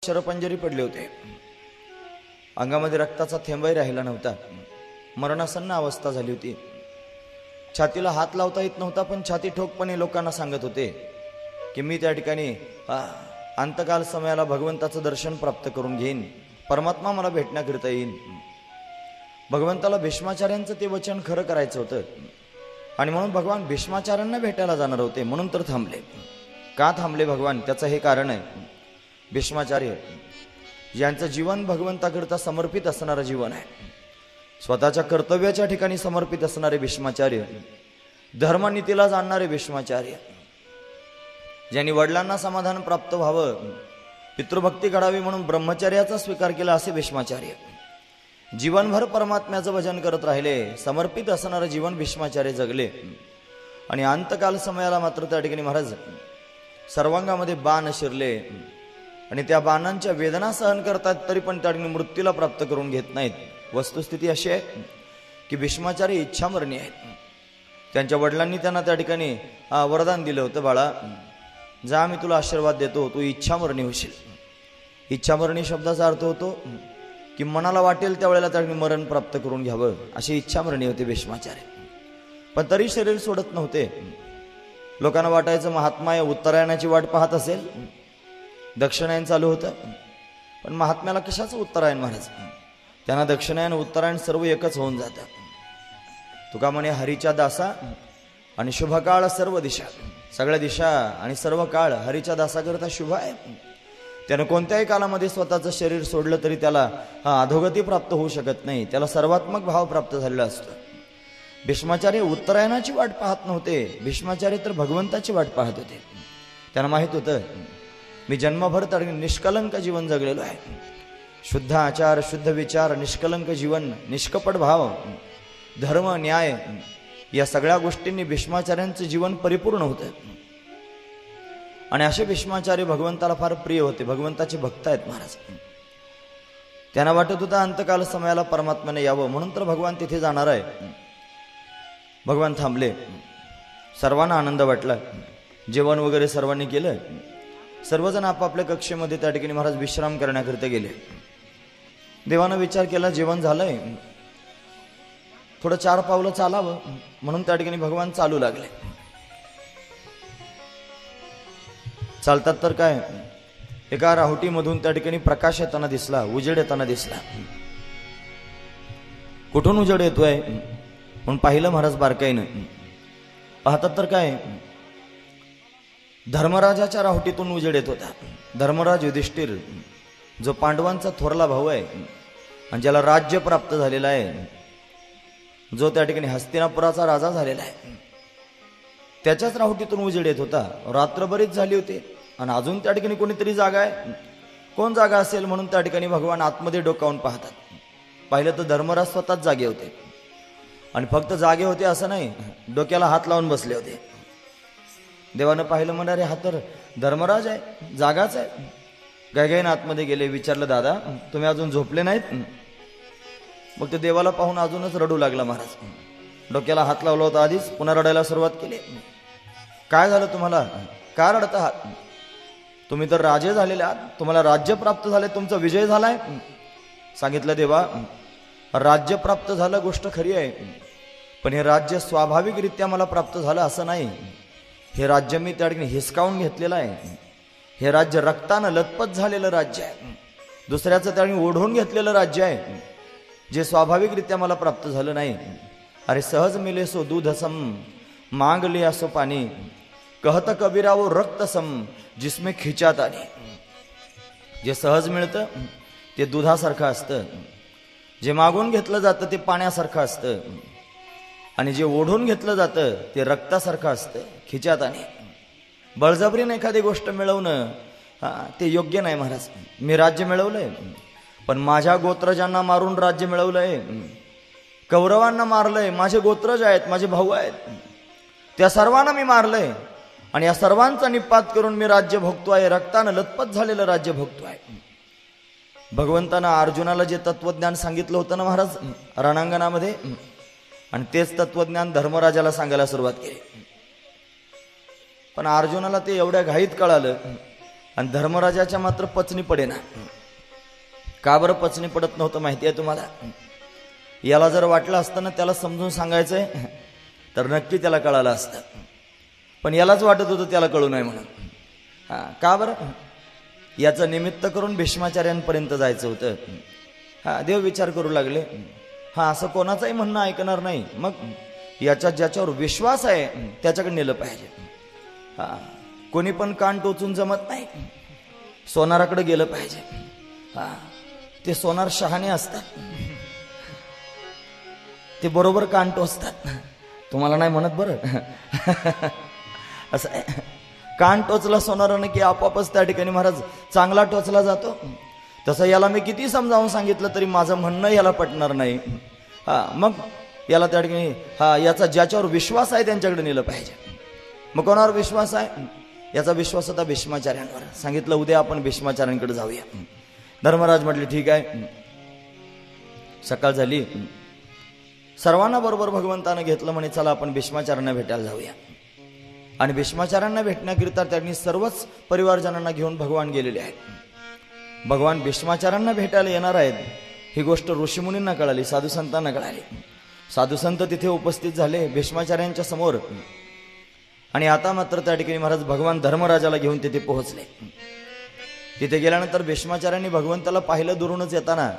शरपंजरी पडले होते. अंगामध्ये रक्ताचा थेंबही राहिला नव्हता. मरणासन्न अवस्था झाली होती. छातीला हात लावता येत नव्हता, पण छाती ठोकपणे लोकांना सांगत होते की मी त्या ठिकाणी अंतकाल समयाला भगवंताचं दर्शन प्राप्त करून घेईन, परमात्मा मला भेटण्याकरिता येईन. भगवंताला भीष्माचार्यांचं ते वचन खरं करायचं होतं आणि म्हणून भगवान भीष्माचार्यांना भेटायला जाणार होते. म्हणून तर थांबले. का थांबले भगवान? त्याचं हे कारण आहे. भीष्माचार्य यांचं जीवन भगवंताकरिता समर्पित असणारं जीवन आहे. स्वतःच्या कर्तव्याच्या ठिकाणी समर्पित असणारे भीष्माचार्य, धर्मनीतीला जाणणारे भीष्माचार्य, ज्यांनी वडिलांना समाधान प्राप्त व्हावं, पितृभक्ती घडावी म्हणून ब्रह्मचर्याचा स्वीकार केला असे भीष्माचार्य, जीवनभर परमात्म्याचं भजन करत राहिले, समर्पित असणारं जीवन भीष्माचार्य जगले. आणि अंतकाल समयाला मात्र त्या ठिकाणी महाराज सर्वांगामध्ये बाण शिरले आणि त्या बाणांच्या वेदना सहन करतात, तरी पण त्या ठिकाणी मृत्यूला प्राप्त करून घेत नाहीत. वस्तुस्थिती अशी आहे की भीष्माचार्य इच्छामरणी आहेत. त्यांच्या वडिलांनी त्यांना त्या ठिकाणी वरदान दिलं होतं, बाळा जा, मी तुला आशीर्वाद देतो, तू इच्छामरणी होशील. इच्छामरणी शब्दाचा अर्थ होतो की मनाला वाटेल त्यावेळेला त्या ठिकाणी मरण प्राप्त करून घ्यावं, अशी इच्छामरणी होते भीष्माचार्य. पण तरी शरीर सोडत नव्हते. लोकांना वाटायचं महात्मा उत्तरायणाची वाट पाहत असेल, दक्षिणायन चालू होतं. पण महात्म्याला कशाचं उत्तरायण महाराज? त्यांना दक्षिणायन उत्तरायण सर्व एकच होऊन जातं. तुका म्हणे हरीच्या दासा आणि शुभकाळ सर्व दिशा, सगळ्या दिशा आणि सर्व काळ हरीच्या दासाकरता शुभ आहे. त्यानं कोणत्याही कालामध्ये स्वतःचं शरीर सोडलं तरी त्याला अधोगती प्राप्त होऊ शकत नाही, त्याला सर्वात्मक भाव प्राप्त झालेला असतो. भीष्माचार्य उत्तरायणाची वाट पाहत नव्हते, भीष्माचार्य तर भगवंताची वाट पाहत होते. त्यांना माहित होतं मी जन्मभर तर निष्कलंक जीवन जगलेलो आहे. शुद्ध आचार, शुद्ध विचार, निष्कलंक जीवन, निष्कपट भाव, धर्म, न्याय या सगळ्या गोष्टींनी भीष्माचार्यांचं जीवन परिपूर्ण होतं. आणि असे भीष्माचार्य भगवंताला फार प्रिय होते, भगवंताचे भक्त आहेत महाराज. त्यांना वाटत होतं अंतकाल समयाला परमात्म्याने यावं, म्हणून तर भगवान तिथे जाणार आहे. भगवान थांबले. सर्वांना आनंद वाटला. जेवण वगैरे सर्वांनी केलं. सर्वजण आपापल्या कक्षेमध्ये त्या ठिकाणी महाराज विश्राम करण्याकरिता गेले. देवानं विचार केला जेवण झालंय, थोडं 4 पावलं चालावं, म्हणून त्या ठिकाणी भगवान चालू लागले. चालतात तर काय, एका राहुटीमधून त्या ठिकाणी प्रकाश येताना दिसला, उजेड येताना दिसला. कुठून उजेड येतोय म्हणून पाहिलं महाराज बारकाईनं. पाहतात तर काय, धर्मराजाच्या राहुटीतून उजेड येत होता. धर्मराज युधिष्ठिर जो पांडवांचा थोरला भाऊ आहे आणि ज्याला राज्य प्राप्त झालेला आहे, जो त्या ठिकाणी हस्तिनापुराचा राजा झालेला आहे, त्याच्याच राहुटीतून उजेड येत होता. रात्र बरीच झाली होती आणि अजून त्या ठिकाणी कोणीतरी जागा आहे. कोण जागा असेल म्हणून त्या ठिकाणी भगवान आतमध्ये डोकावून पाहतात. पाहिलं तर धर्मराज स्वतःच जागे होते. आणि फक्त जागे होते असं नाही, डोक्याला हात लावून बसले होते. देवानं पाहिलं, म्हणणारे हा तर धर्मराज आहे, जागाच आहे. गायगाईनं आतमध्ये गेले. विचारलं, दादा तुम्ही अजून झोपले नाहीत? मग ते देवाला पाहून अजूनच रडू लागला महाराज. डोक्याला हात लावला होता आधीच, पुन्हा रडायला सुरुवात केली. काय झालं तुम्हाला? का रडत आहात? तुम्ही तर राजे झालेले आहात, तुम्हाला राज्य प्राप्त झाले, तुमचा विजय झालाय. सांगितलं, देवा राज्य प्राप्त झालं गोष्ट खरी आहे, पण हे राज्य स्वाभाविकरित्या मला प्राप्त झालं असं नाही. हे राज्य मी त्या ठिकाणी हिसकावून घेतलेलं आहे. हे राज्य रक्तानं लथपथ झालेलं राज्य आहे, दुसऱ्याचं त्या ठिकाणी ओढून घेतलेलं राज्य आहे, जे स्वाभाविकरित्या मला प्राप्त झालं नाही. अरे सहज मिले सो दूध सम, मांग लिया सो पाणी, कहत कबीरा वो रक्त सम, जिसमें खिचात आली. जे सहज मिळतं ते दुधासारखं असतं, जे मागून घेतलं जातं ते पाण्यासारखं असतं, आणि जे ओढून घेतलं जातं ते रक्तासारखं असतं, खिचात आली. बळजबरीने एखादी गोष्ट मिळवणं ते योग्य नाही महाराज. मी राज्य मिळवलंय, पण माझ्या गोत्रजांना मारून राज्य मिळवलंय. कौरवांना मारलंय, माझे गोत्रज आहेत, माझे भाऊ आहेत, त्या सर्वांना मी मारलंय आणि या सर्वांचा निपात करून मी राज्य भोगतोय, रक्तानं लथपथ झालेलं राज्य भोगतोय. भगवंतानं अर्जुनाला जे तत्वज्ञान सांगितलं होतं ना महाराज रणांगणामध्ये, आणि तेच तत्वज्ञान धर्मराजाला सांगायला सुरुवात केली. पण अर्जुनाला ते एवढ्या घाईत कळालं आणि धर्मराजाच्या मात्र पचनी पडेना. का बरं पचनी पडत नव्हतं माहिती आहे तुम्हाला? याला जर वाटलं असतं ना त्याला समजून सांगायचंय तर नक्की त्याला कळालं असतं, पण यालाच वाटत होतं त्याला कळू नये म्हणून. का बरं? याचं निमित्त करून भीष्माचार्यांपर्यंत जायचं होतं. देव विचार करू लागले, असं कोणाचंही म्हणणं ऐकणार नाही, मग याच्या ज्याच्यावर विश्वास आहे त्याच्याकडे नेलं पाहिजे. कोणी पण कान टोचून जमत नाही, सोनाराकडे गेलं पाहिजे. ते सोनार शहाणे असतात, ते बरोबर कान टोचतात. तुम्हाला नाही म्हणत बरं. असं आहे, कान टोचला सोनारानं की आपोआपच त्या ठिकाणी महाराज चांगला टोचला जातो. तसं याला मी किती समजावून सांगितलं तरी माझं म्हणणं याला पटणार नाही. मग याला त्या ठिकाणी याचा ज्याच्यावर विश्वास आहे त्यांच्याकडे नेलं पाहिजे. मग कोणावर विश्वास आहे? याचा विश्वास होता भीष्माचार्यांवर. सांगितलं उद्या आपण भीष्माचार्यांकडे जाऊया. धर्मराज म्हटले ठीक आहे. सकाळ झाली, सर्वांना बरोबर भगवंतानं घेतलं, म्हणे चला आपण भीष्माचार्यांना भेटायला जाऊया. आणि भीष्माचार्यांना भेटण्याकरिता त्यांनी सर्वच परिवारजनांना घेऊन भगवान गेलेले आहेत. भगवान भीष्माचार्यांना भेटायला येणार आहेत ही गोष्ट ऋषीमुनींना कळाली, साधू संतांना कळाली. साधू संत तिथे उपस्थित झाले भीष्माचार्यांच्या समोर. आणि आता मात्र त्या ठिकाणी महाराज भगवान धर्मराजाला घेऊन तिथे पोहोचले. तिथे गेल्यानंतर भीष्माचार्यांनी भगवंताला पाहिलं दुरूनच येताना.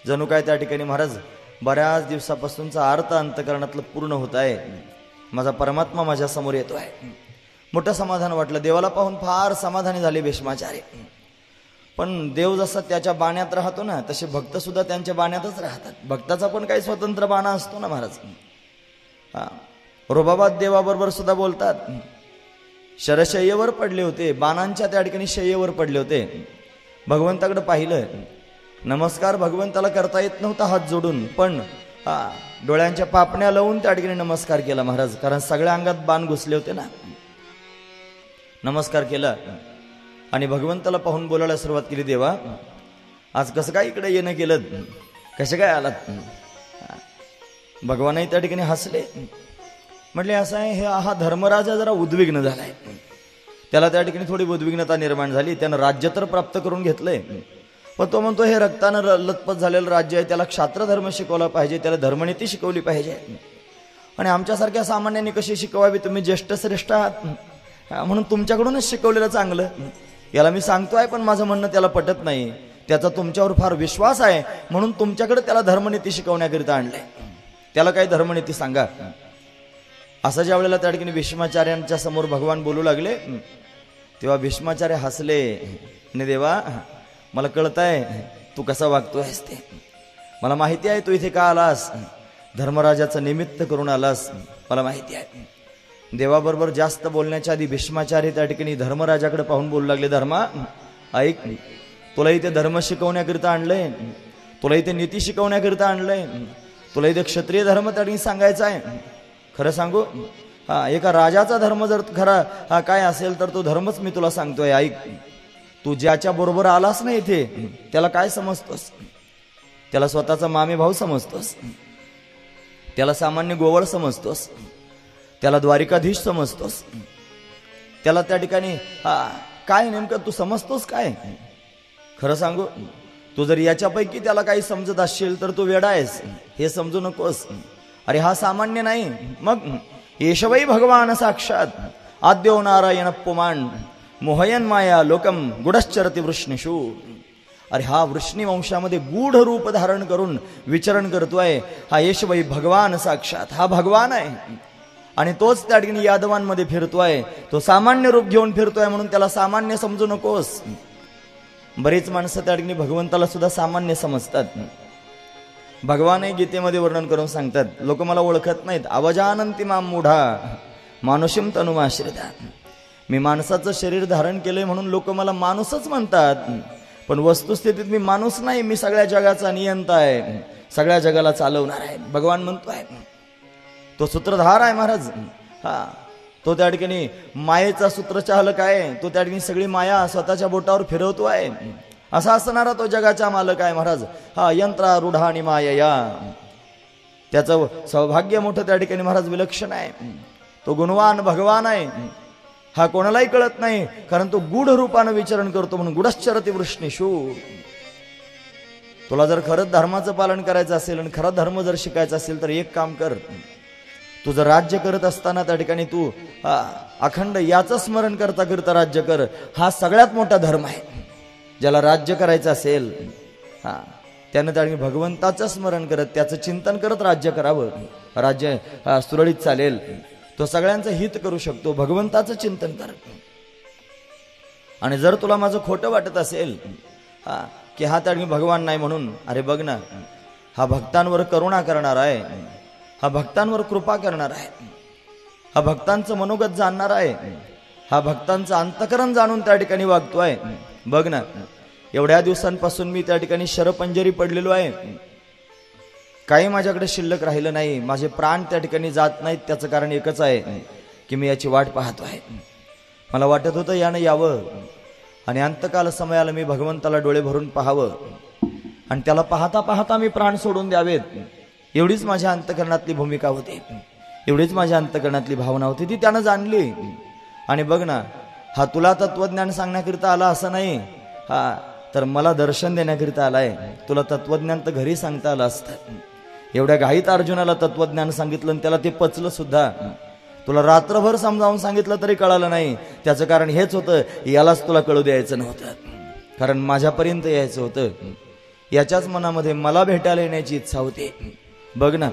जणू काय त्या ठिकाणी महाराज बऱ्याच दिवसापासूनचा अर्थ अंतकरणातलं पूर्ण होत आहे. माझा परमात्मा माझ्या समोर येतो आहे. मोठं समाधान वाटलं. देवाला पाहून फार समाधानी झाले भीष्माचार्य. पण देव जसा त्याच्या बाण्यात राहतो ना, तसे भक्त सुद्धा त्यांच्या बाण्यातच राहतात. भक्ताचा पण काही स्वतंत्र बाणा असतो ना महाराज. रुबाबात देवाबरोबर सुद्धा बोलतात. शरशय्येवर पडले होते, बाणांच्या त्या ठिकाणी शय्येवर पडले होते. भगवंताकडे पाहिलं, नमस्कार भगवंताला करता येत नव्हता हात जोडून, पण डोळ्यांच्या पापण्या लावून त्या ठिकाणी नमस्कार केला महाराज. कारण सगळ्या अंगात बाण घुसले होते ना. नमस्कार केला आणि भगवंताला पाहून बोलायला सुरुवात केली. देवा, आज कसं काय इकडे येणं केलं, कसे काय आलात? भगवानही त्या ठिकाणी हसले. म्हटले असं आहे, हा धर्मराजा जरा उद्विग्न झालाय. त्याला त्या ठिकाणी थोडी उद्विग्नता निर्माण झाली. त्यानं राज्य तर प्राप्त करून घेतलंय, पण तो म्हणतो हे रक्तानं लथपथ झालेलं राज्य आहे, त्याला क्षात्र धर्म शिकवला पाहिजे, त्याला धर्मनीती शिकवली पाहिजे. आणि आमच्यासारख्या सामान्यांनी कशी शिकवावी? तुम्ही ज्येष्ठ श्रेष्ठ आहात म्हणून तुमच्याकडूनच शिकवलेलं चांगलं. याला मी सांगतोय, पण माझं म्हणणं त्याला पटत नाही. त्याचा तुमच्यावर फार विश्वास आहे म्हणून तुमच्याकडे त्याला धर्मनीती शिकवण्याकरिता आणलंय. त्याला काही धर्मनीती सांगा. असं ज्या वेळेला त्या ठिकाणी भीष्माचार्यांच्या समोर भगवान बोलू लागले, तेव्हा भीष्माचार्य हसले. आणि देवा, मला कळत आहे तू कसा वागतोयस ते. मला माहिती आहे तू इथे का आलास, धर्मराजाचं निमित्त करून आलास, मला माहिती आहे. देवाबरोबर जास्त बोलण्याच्या आधी भीष्माचार्य त्या ठिकाणी धर्मराजाकडे पाहून बोलू लागले, धर्मा ऐक, तुला इथे धर्म शिकवण्याकरिता आणलंय, तुला इथे नीती शिकवण्याकरिता आणलंय, तुला इथे क्षत्रिय धर्म त्या ठिकाणी सांगायचा आहे. खरं सांगू, एका राजाचा धर्म जर खरा काय असेल तर तो धर्मच मी तुला सांगतोय. ऐक, तू ज्याच्या बरोबर आलास ना इथे, त्याला काय समजतोस? त्याला स्वतःचा मामे भाऊ समजतोस, त्याला सामान्य गोवळ समजतोस, त्याला द्वारिकाधीश समजतोस, त्याला त्या ठिकाणी काय नेमकं तू समजतोस काय? खरं सांगू, तू जर याच्यापैकी त्याला काही समजत असशील तर तू वेडा आहेस, हे समजू नकोस. अरे हा सामान्य नाही, मग येशवै भगवान साक्षात आद्यो नारायण पुमान मोहयन माया लोकम गुडश्चरती वृष्णीषु. अरे हा वृष्णी वंशामध्ये गूढ रूप धारण करून विचरण करतोय. हा येशवै भगवान साक्षात, हा भगवान आहे. आणि तोच त्या ठिकाणी यादवांमध्ये फिरतोय. तो सामान्य रूप घेऊन फिरतोय म्हणून त्याला सामान्य समजू नकोस. बरीच माणसं त्या ठिकाणी भगवंताला सुद्धा सामान्य समजतात. भगवानही गीतेमध्ये वर्णन करून सांगतात, लोक मला ओळखत नाहीत. अवजानंती माम मूढा मानुषीम तनुमाश्रिता. मी माणसाचं शरीर धारण केलंय म्हणून लोक मला माणूसच म्हणतात, पण वस्तुस्थितीत मी माणूस नाही, मी सगळ्या जगाचा नियंता आहे, सगळ्या जगाला चालवणार आहे. भगवान म्हणतोय, तो सूत्रधार आहे महाराज. तो त्या ठिकाणी मायेचा सूत्रचालक आहे. तो त्या ठिकाणी सगळी माया स्वतःच्या बोटावर फिरवतो आहे. असा असणारा तो जगाचा मालक आहे महाराज. यंत्रारूढा आणि मायया. त्याचं सौभाग्य मोठं त्या ठिकाणी महाराज विलक्षण आहे. तो गुणवान भगवान आहे. हा कोणालाही कळत नाही, कारण तो गूढ रूपानं विचरण करतो म्हणून गुढश्चरती वृष्णीषु. तुला जर खरंच धर्माचं पालन करायचं असेल आणि खरा धर्म जर शिकायचा असेल तर एक काम कर. तुझं राज्य करत असताना त्या ठिकाणी तू अखंड याचं स्मरण करता करता राज्य कर. हा सगळ्यात मोठा धर्म आहे. ज्याला राज्य करायचं असेल त्यानं त्या ठिकाणी भगवंताचं स्मरण करत त्याचं चिंतन करत राज्य करावं. राज्य सुरळीत चालेल. तो सगळ्यांचं हित करू शकतो. भगवंताचं चिंतन कर. आणि जर तुला माझं खोटं वाटत असेल की हा त्या ठिकाणी भगवान नाही म्हणून, अरे बघ ना, हा भक्तांवर करुणा करणार आहे, हा भक्तांवर कृपा करणार आहे, हा भक्तांचं मनोगत जाणणार आहे, हा भक्तांचं अंतकरण जाणून त्या ठिकाणी वागतोय. बघ ना, एवढ्या दिवसांपासून मी त्या ठिकाणी शरपंजरी पडलेलो आहे, काही माझ्याकडे शिल्लक राहिलं नाही, माझे प्राण त्या ठिकाणी जात नाहीत. त्याचं कारण एकच आहे की मी याची वाट पाहतो आहे. मला वाटत होतं यानं यावं आणि अंतकाल समयाला मी भगवंताला डोळे भरून पाहावं आणि त्याला पाहता पाहता मी प्राण सोडून द्यावेत. एवढीच माझ्या अंतकरणातली भूमिका होती, एवढीच माझ्या अंतकरणातली भावना होती, ती त्यानं जाणली. आणि बघ ना, हा तुला तत्वज्ञान सांगण्याकरिता आला असं नाही, तर मला दर्शन देण्याकरिता आलाय. तुला तत्वज्ञान तर घरी सांगता आलं असतं. एवढ्या घाईत अर्जुनाला तत्वज्ञान सांगितलं आणि त्याला ते पचलं सुद्धा. तुला रात्रभर समजावून सांगितलं तरी कळालं नाही. त्याचं कारण हेच होतं, यालाच तुला कळू द्यायचं नव्हतं, कारण माझ्यापर्यंत यायचं होतं. याच्याच मनामध्ये मला भेटायला येण्याची इच्छा होती. बघ ना,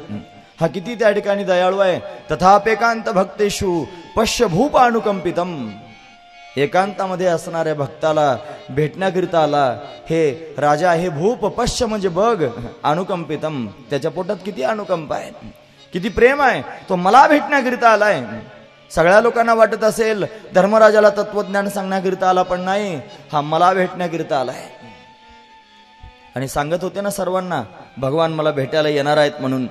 हा किती त्या ठिकाणी दयाळू आहे. तथापेकांत भक्तेषु पश्य भूप अनुकंपितम. एकांतामध्ये असणाऱ्या भक्ताला भेटण्याकरिता आला हे राजा. हे भूप, पश्य म्हणजे बघ, अनुकंपितम, त्याच्या पोटात किती अनुकंप आहे, किती प्रेम आहे. तो मला भेटण्याकरिता आलाय. सगळ्या लोकांना वाटत असेल धर्मराजाला तत्वज्ञान सांगण्याकरिता आला, पण नाही, हा मला भेटण्याकरिता आलाय. आणि सांगत होते ना सर्वांना, भगवान मला भेटायला येणार आहेत म्हणून.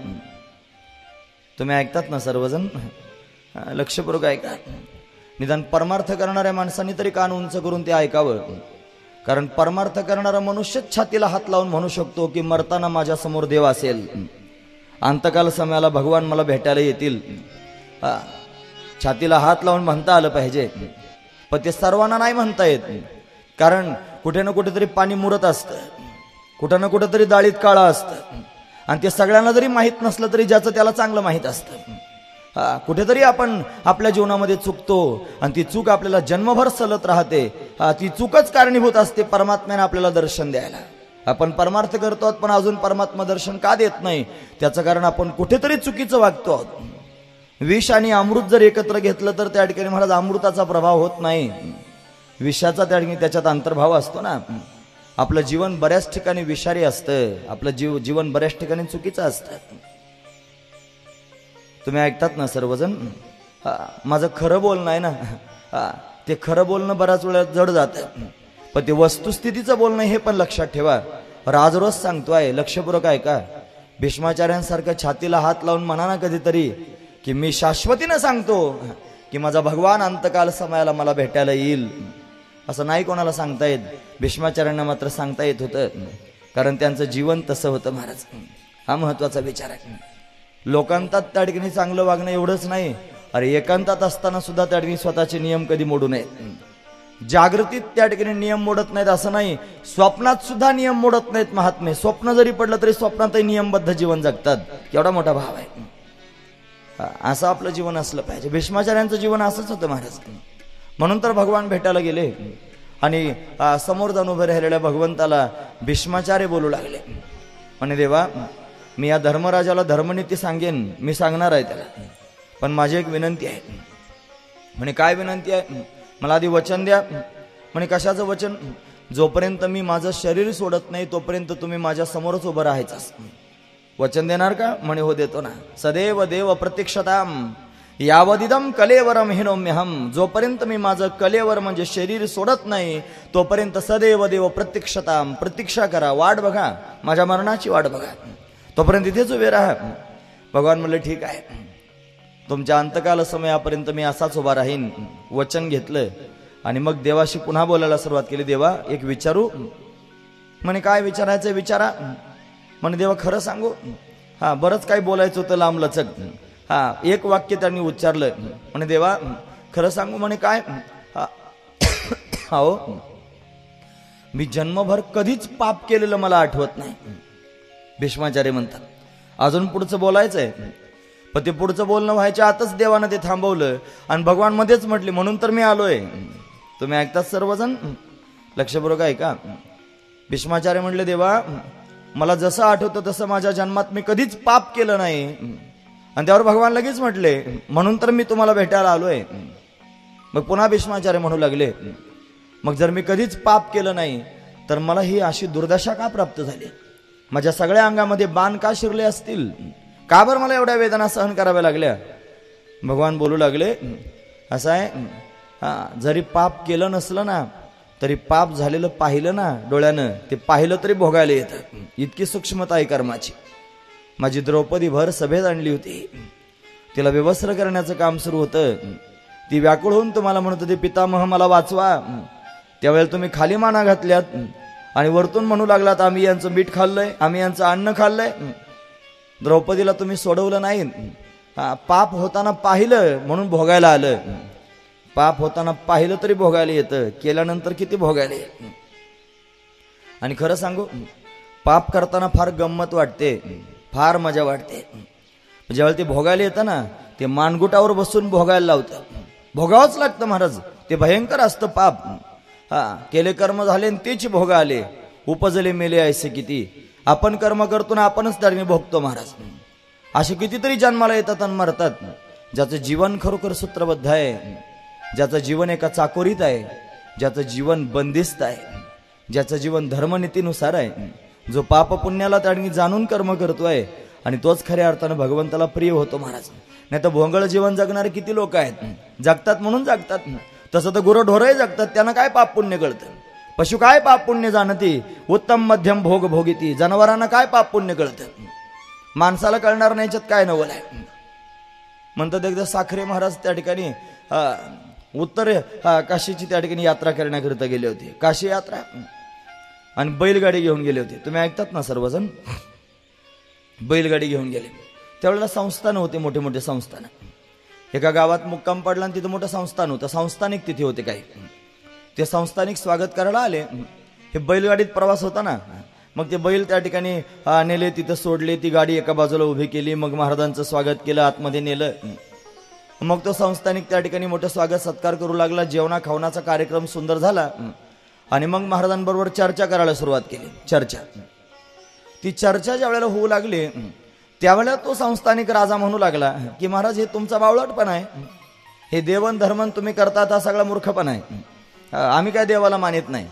तुम्ही ऐकतात ना सर्वजण? लक्षपूर्वक ऐका. निदान परमार्थ करणाऱ्या माणसांनी तरी कान उंच करून ते ऐकावं. कारण परमार्थ करणारा मनुष्य छातीला हात लावून म्हणू शकतो की मरताना माझ्या समोर देव असेल, अंतकाल समयाला भगवान मला भेटायला येतील. छातीला हात लावून म्हणता आलं पाहिजे, पण ते सर्वांना नाही म्हणता येत. कारण कुठे ना कुठेतरी पाणी मुरत असतं, कुठं ना कुठेतरी दाळीत काळा असतं, आणि ते सगळ्यांना जरी माहीत नसलं तरी ज्याचं त्याला चांगलं माहीत असतं. कुठेतरी आपण आपल्या जीवनामध्ये चुकतो आणि ती चूक आपल्याला जन्मभर सलत राहते. ती चूकच कारणीभूत असते परमात्म्याने आपल्याला दर्शन द्यायला. आपण परमार्थ करतो पण अजून परमात्मा दर्शन का देत नाही? त्याचं कारण आपण कुठेतरी चुकीचं वागतो. विष आणि अमृत जर एकत्र घेतलं तर त्या ठिकाणी महाराज अमृताचा प्रभाव होत नाही, विषाचा त्या ठिकाणी त्याच्यात अंतर्भाव असतो ना. आपलं जीवन बऱ्याच ठिकाणी विषारी असतं, आपलं जीवन बऱ्याच ठिकाणी चुकीचं असतं. तुम्ही ऐकतात ना सर्वजण? माझं खरं बोलणं आहे ना, ते खरं बोलणं बऱ्याच वेळा जड जातं, पण ते वस्तुस्थितीचं बोलणं हे पण लक्षात ठेवा. राजरोज सांगतोय, लक्षपूर्वक ऐका. भीष्माचार्यांसारखं छातीला हात लावून म्हणा ना कधीतरी की मी शाश्वतीनं सांगतो की माझा भगवान अंतकाल समयाला मला भेटायला येईल. असं नाही कोणाला सांगता येत, भीष्माचार्यांना मात्र सांगता येत होतं, कारण त्यांचं जीवन तसं होतं महाराज. हा महत्वाचा विचार आहे. लोकांतात त्या ठिकाणी चांगलं वागणं एवढंच नाही, अरे एकांतात असताना सुद्धा त्या ठिकाणी स्वतःचे नियम कधी मोडू नयेत. जागृतीत त्या ठिकाणी नियम मोडत नाहीत असं नाही, स्वप्नात सुद्धा नियम मोडत नाहीत महात्मे. स्वप्न जरी पडलं तरी स्वप्नातही नियमबद्ध जीवन जगतात. केवढा मोठा भाव आहे. असं आपलं जीवन असलं पाहिजे. भीष्माचार्यांचं जीवन असंच होतं महाराज. म्हणून तर भगवान भेटायला गेले आणि समोर जाऊन उभे राहिलेल्या भगवंताला भीष्माचार्य बोलू लागले, म्हणे देवा मी या धर्मराजाला धर्मनीती सांगेन, मी सांगणार आहे त्याला, पण माझी एक विनंती आहे. म्हणे काय विनंती आहे? मला आधी वचन द्या. म्हणे कशाचं वचन? जोपर्यंत मी माझं शरीर सोडत नाही तोपर्यंत तुम्ही माझ्या समोरच उभं राहायचं. वचन देणार का? म्हणे हो देतो ना. सदैव देव प्रतीक्षताम यावदिदम कलेवरम हिनोम्यहम. जोपर्यंत मी माझं कलेवर म्हणजे शरीर सोडत नाही तोपर्यंत सदैव देव प्रतीक्षताम, प्रतीक्षा करा, वाट बघा, माझ्या मरणाची वाट बघा, तोपर्यंत इथेच उभे राहा. भगवान म्हणले ठीक आहे, तुमच्या अंतकाल समयापर्यंत मी असाच उभा राहीन. वचन घेतलं आणि मग देवाशी पुन्हा बोलायला सुरुवात केली. देवा एक विचारू? म्हणे काय विचारायचं? विचारा. म्हणे देवा खरं सांगू? बरंच काही बोलायचं होतं लांब लचक. एक वाक्य त्यांनी उच्चारलं. म्हणे देवा खरं सांगू म्हणे काय, हो मी जन्मभर कधीच पाप केलेलं मला आठवत नाही. भीष्माचार्य म्हणतात. अजून पुढचं बोलायचंय, पण ते पुढचं बोलणं व्हायच्या आतच देवानं ते थांबवलं आणि भगवान मध्येच म्हटले म्हणून तर मी आलोय. तुम्ही ऐकतात सर्वजण, लक्षपूर्वक ऐका. भीष्माचार्य म्हणले देवा मला जसं आठवतं तसं माझ्या जन्मात मी कधीच पाप केलं नाही. आणि त्यावर भगवान लगेच म्हटले म्हणून तर मी तुम्हाला भेटायला आलोय. मग पुन्हा भीष्माचार्य म्हणू लागले मग जर मी कधीच पाप केलं नाही तर मला ही अशी दुर्दशा का प्राप्त झाली, माझ्या सगळ्या अंगामध्ये बाण का शिरले असतील, का बरं मला एवढ्या वेदना सहन कराव्या लागल्या. भगवान बोलू लागले असं आहे, जरी पाप केलं नसलं ना तरी पाप झालेलं पाहिलं ना डोळ्यानं, ते पाहिलं तरी भोगायला येतं. इतकी सूक्ष्मता आहे कर्माची. माझी द्रौपदी भर सभेत आणली होती, तिला विवस्त्र करण्याचं काम सुरू होतं. ती व्याकुळ होऊन तुम्हाला म्हणत होती पितामह मला वाचवा. त्यावेळेला तुम्ही खाली माना घातल्यात आणि वरतून म्हणू लागलात आम्ही यांचं मीठ खाल्लंय, आम्ही यांचं अन्न खाल्लंय. द्रौपदीला तुम्ही सोडवलं नाही. पाप होताना पाहिलं म्हणून भोगायला आलं. पाप होताना पाहिलं तरी भोगायला येतं, केल्यानंतर किती भोगायला येतं. आणि खरं सांगू पाप करताना फार गंमत वाटते, फार मजा वाटते. ज्यावेळेला ते भोगायला येतं ना ते मानगुटावर बसून भोगायला लावतं. भोगावंच लागतं महाराज, ते भयंकर असतं पाप. केले कर्म झाले तेच भोग आले, उपजले मेले ऐसे किती. आपण कर्म करतो ना आपणच त्याने भोगतो महाराज. असे कितीतरी जन्माला येतात आणि मरतात. ज्याचं जीवन खरोखर सूत्रबद्ध आहे, ज्याचं जीवन एका चाकोरीत आहे, ज्याचं जीवन बंदिस्त आहे, ज्याचं जीवन धर्मनीतीनुसार आहे, जो पाप पुण्याला त्याने जाणून कर्म करतोय आणि तोच खऱ्या अर्थानं भगवंताला प्रिय होतो महाराज. नाही तर भोंगळ जीवन जगणारे किती लोक आहेत, जगतात म्हणून जगतात. तसं तर गुरंढोरही जगतात, त्यांना काय पाप पुण्य कळतं. पशु काय पाप पुण्य जाणती, उत्तम मध्यम भोग भोगिती. जनावरांना काय पाप पुण्य कळतं, माणसाला कळणार नाही याच्यात काय नवल आहे. म्हणतात एकदा साखरे महाराज त्या ठिकाणी उत्तर काशीची त्या ठिकाणी यात्रा करण्याकरिता गेले होते, काशी यात्रा, आणि बैलगाडी घेऊन गेले होते. तुम्ही ऐकतात ना सर्वजण, बैलगाडी घेऊन गेले. त्यावेळेला संस्थान होते, मोठे मोठे संस्थान. एका गावात मुक्काम पडला आणि तिथं मोठं संस्थान होतं. संस्थानिक तिथे होते काही, ते संस्थानिक स्वागत करायला आले. हे बैलगाडीत प्रवास होता ना, मग ते बैल त्या ठिकाणी नेले, तिथं सोडले, ती गाडी एका बाजूला उभी केली, मग महाराजांचं स्वागत केलं, आतमध्ये नेलं. मग तो संस्थानिक त्या ठिकाणी मोठं स्वागत सत्कार करू लागला. जेवणा खावण्याचा कार्यक्रम सुंदर झाला आणि मग महाराजांबरोबर चर्चा करायला सुरुवात केली. चर्चा, ती चर्चा ज्या वेळेला होऊ लागली त्यावेळेला तो संस्थानिक राजा म्हणू लागला की महाराज हे तुमचा बावळटपणा आहे, हे देवन धर्मन तुम्ही करतात हा सगळा मूर्खपणा आहे, आम्ही काय देवाला मानित नाही.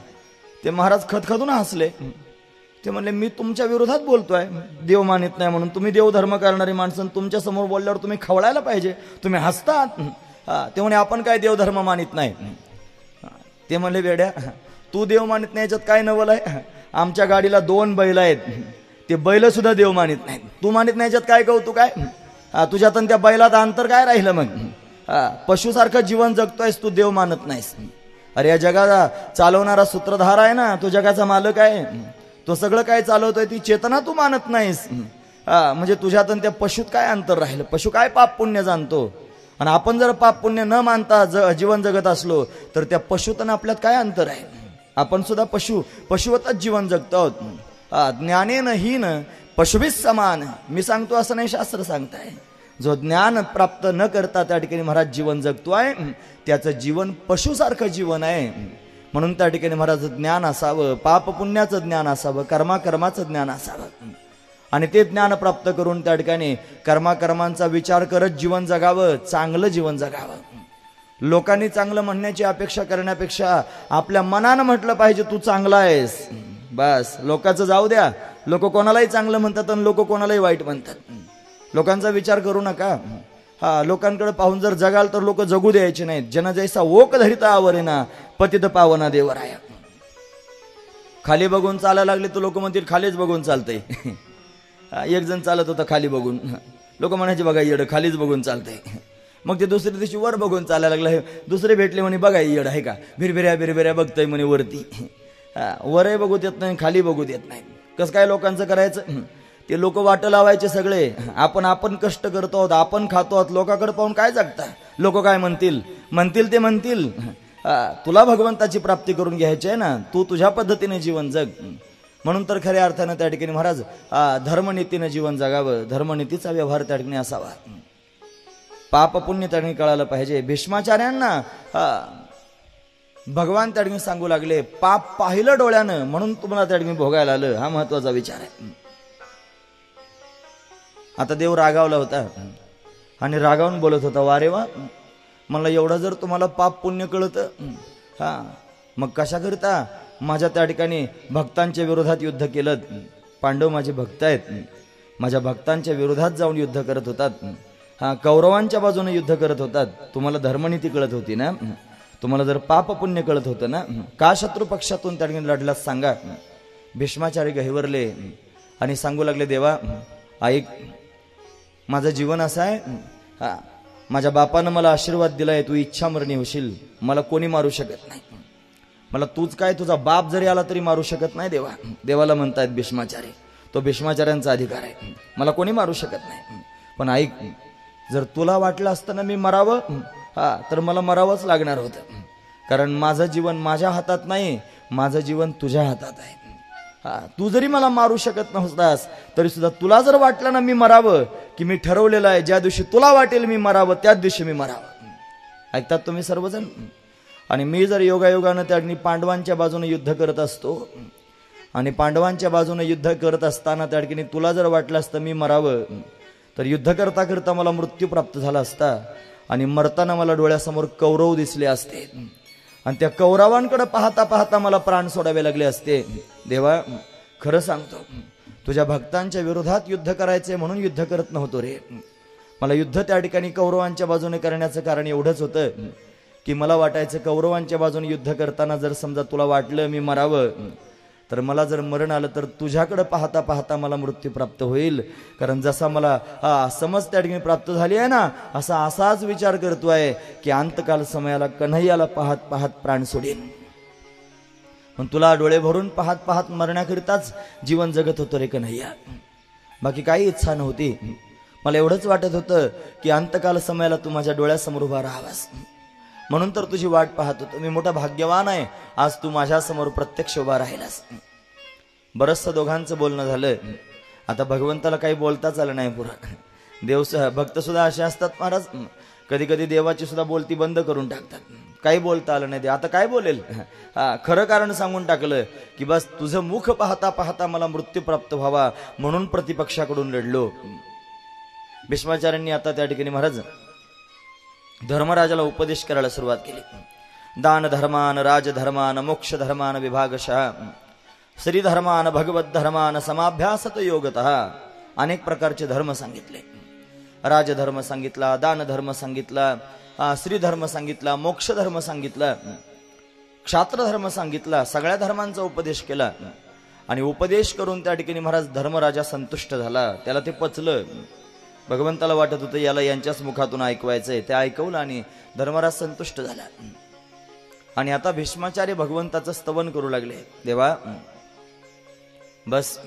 ते महाराज खदखदून हसले. ते म्हणले मी तुमच्या विरोधात बोलतोय, देव मानित नाही म्हणून. तुम्ही देवधर्म करणारी माणसं तुमच्या समोर बोलल्यावर तुम्ही खवळायला पाहिजे, तुम्ही हसतात. ते म्हणे आपण काय देवधर्म मानित नाही. ते म्हणले वेड्या तू देव मानित नाही याच्यात काय नवल आहे, आमच्या गाडीला 2 बैल आहेत, ते बैल सुद्धा देव मानित नाहीत, तू मानित नाही याच्यात काय कौतुक आहे, तुझ्यात त्या बैलात अंतर काय राहिलं. मग पशुसारखं जीवन जगतोयस, तू देव मानत नाहीस. अरे या जगाला चालवणारा सूत्रधार आहे ना, तो जगाचा मालक आहे, तो सगळं काय चालवतोय, ती चेतना तू मानत नाहीस. म्हणजे तुझ्यात त्या पशुत काय अंतर राहिलं, पशु काय पाप पुण्य जाणतो. आणि आपण जर पाप पुण्य न मानता जीवन जगत असलो तर त्या पशुतन आपल्यात काय अंतर आहे. आपण सुद्धा पशुवतच जीवन जगतो. ज्ञानेन हीन पशुभिस समान. मी सांगतो असं नाही, शास्त्र सांगताय. जो ज्ञान प्राप्त न करता त्या ठिकाणी महाराज जीवन जगतोय त्याचं जीवन पशुसारखं जीवन आहे. म्हणून त्या ठिकाणी महाराज ज्ञान असावं, पाप पुण्याचं ज्ञान असावं, कर्माचं ज्ञान असावं. आणि ते ज्ञान प्राप्त करून त्या ठिकाणी कर्माचा विचार करत जीवन जगावं, चांगलं जीवन जगावं. लोकांनी चांगलं म्हणण्याची अपेक्षा करण्यापेक्षा आपल्या मनानं म्हटलं पाहिजे तू चांगला आहेस, बस. लोकांचं जाऊ द्या, लोक कोणालाही चांगलं म्हणतात आणि लोक कोणालाही वाईट म्हणतात. लोकांचा विचार करू नका. लोकांकडे पाहून जर जगाल तर लोक जगू द्यायचे नाहीत. जना जैसा ओक धरिता आवरेना पतित पावना देवराया. खाली बघून चालायला लागले तर लोक म्हणतील खालीच बघून चालतंय. एक जण चालत होता खाली बघून, लोक म्हणायचे बघा येड खालीच बघून चालतंय. मग ते दुसऱ्या दिवशी वर बघून चालायला लागलं. दुसरे भेटले म्हणे बघा येड आहे का, भिरभिऱ्या बघतोय म्हणे वरती. वरही बघू देत नाही, खाली बघू देत नाही. कसं काय लोकांचं करायचं. ते लोक वाट लावायचे सगळे, आपण कष्ट करतो आहोत, आपण खातो आहोत, लोकांकडे पाहून काय जगता, लोक काय म्हणतील ते म्हणतील. तुला भगवंताची प्राप्ती करून घ्यायची आहे ना, तू तुझ्या पद्धतीने जीवन जग. म्हणून तर खऱ्या अर्थानं त्या ठिकाणी महाराज धर्मनीतीनं जीवन जगावं, धर्मनीतीचा व्यवहार त्या ठिकाणी असावा. पाप पुण्य त्या ठिकाणी कळायला पाहिजे. भीष्माचार्यांना भगवान त्या ठिकाणी सांगू लागले, पाप पाहिलं डोळ्यानं म्हणून तुम्हाला त्या ठिकाणी भोगायला आलं. हा महत्वाचा विचार आहे. आता देव रागावला होता आणि रागावून बोलत होता, वारे वा, मला एवढं जर तुम्हाला पाप पुण्य कळतं, मग कशा करता माझ्या त्या ठिकाणी भक्तांच्या विरोधात युद्ध केलं. पांडव माझे भक्त आहेत, माझ्या भक्तांच्या विरोधात जाऊन युद्ध करत होतात. कौरवांच्या बाजूने युद्ध करत होतात. तुम्हाला धर्मनीती कळत होती ना, तुम्हाला जर पाप पुण्य कळत होतं ना, का शत्रू पक्षातून त्या ठिकाणी लढलात सांगा. भीष्माचार्य गहिवरले आणि सांगू लागले, देवा ऐक, माझं जीवन असं आहे, माझ्या बापानं मला आशीर्वाद दिलाय, तू इच्छा मरणी होशील, मला कोणी मारू शकत नाही. मला तूच काय, तुझा बाप जरी आला तरी मारू शकत नाही. देवाला म्हणतायत भीष्माचार्य, तो भीष्माचार्यांचा अधिकार आहे, मला कोणी मारू शकत नाही. पण ऐक, जर तुला वाटलं असतं ना मी मरावं, तर मला मरावंच लागणार होतं. कारण माझं जीवन माझ्या हातात नाही, माझं जीवन तुझ्या हातात आहे. तू जरी मला मारू शकत नव्हतास तरी सुद्धा तुला जर वाटलं ना मी मरावं, की मी ठरवलेलं आहे, ज्या दिवशी तुला वाटेल मी मरावं त्याच दिवशी मी मरावं. ऐकतात तुम्ही सर्वजण. आणि मी जर योगायोगानं त्या ठिकाणी पांडवांच्या बाजूने युद्ध करत असतो आणि पांडवांच्या बाजूने युद्ध करत असताना त्या ठिकाणी तुला जर वाटलं असतं मी मरावं, तर युद्ध करता करता मला मृत्यू प्राप्त झाला असता आणि मरताना मला डोळ्यासमोर कौरव दिसले असते आणि त्या कौरवांकडे पाहता पाहता मला प्राण सोडावे लागले असते. देवा खरं सांगतो, तुझ्या भक्तांच्या विरोधात युद्ध करायचे म्हणून युद्ध करत नव्हतो रे. मला युद्ध त्या ठिकाणी कौरवांच्या बाजूने करण्याचं कारण एवढंच होतं की मला वाटायचं कौरवांच्या बाजूने युद्ध करताना जर समजा तुला वाटलं मी मरावं, तर मला जर मरण आलं तर तुझ्याकडे पाहता पाहता मला मृत्यू प्राप्त होईल. कारण जसा मला समज त्या ठिकाणी प्राप्त झाली आहे ना, असाच विचार करतोय की अंतकाल समयाला कन्हैयाला पाहत पाहत प्राण सोडेन. पण तुला डोळे भरून पाहत पाहत मरण्याकरिताच जीवन जगत होतो रे कन्हैया, बाकी काही इच्छा नव्हती. मला एवढंच वाटत होतं की अंतकाल समयाला तू माझ्या डोळ्यासमोर उभा राहावास, म्हणून तर तुझी वाट पाहत होतो. मी मोठा भाग्यवान आहे, आज तू माझ्यासमोर प्रत्यक्ष उभा राहिलास. बरंचसं दोघांचं बोलणं झालं. आता भगवंताला काही बोलताच आलं नाही पुरा. भक्त सुद्धा असे असतात महाराज, कधी कधी देवाची सुद्धा बोलती बंद करून टाकतात. काही बोलता आलं नाही, आता काय बोलेल. खरं कारण सांगून टाकलं की बस तुझं मुख पाहता पाहता मला मृत्यू प्राप्त व्हावा म्हणून प्रतिपक्षाकडून लढलो. भीष्माचार्यांनी आता त्या ठिकाणी महाराज धर्मराजाला उपदेश करायला सुरुवात केली. दान धर्मान, राजधर्मान, मोक्ष धर्मान विभागशः श्रीधर्मान, भगवत धर्मान समाभ्यासत योगतः. अनेक प्रकारचे धर्म सांगितले. राजधर्म सांगितला, दान धर्म सांगितला, श्रीधर्म सांगितला, मोक्ष धर्म सांगितला, क्षात्र धर्म सांगितला. सगळ्या धर्मांचा उपदेश केला आणि उपदेश करून त्या ठिकाणी महाराज धर्मराजा संतुष्ट झाला. त्याला ते पचलं. भगवंताला वाटत होतं याला यांच्याच मुखातून ऐकवायचंय, ते ऐकवलं आणि धर्मराज संतुष्ट झाला. आणि आता भीष्माचार्य भगवंताचं स्तवन करू लागले. देवा बस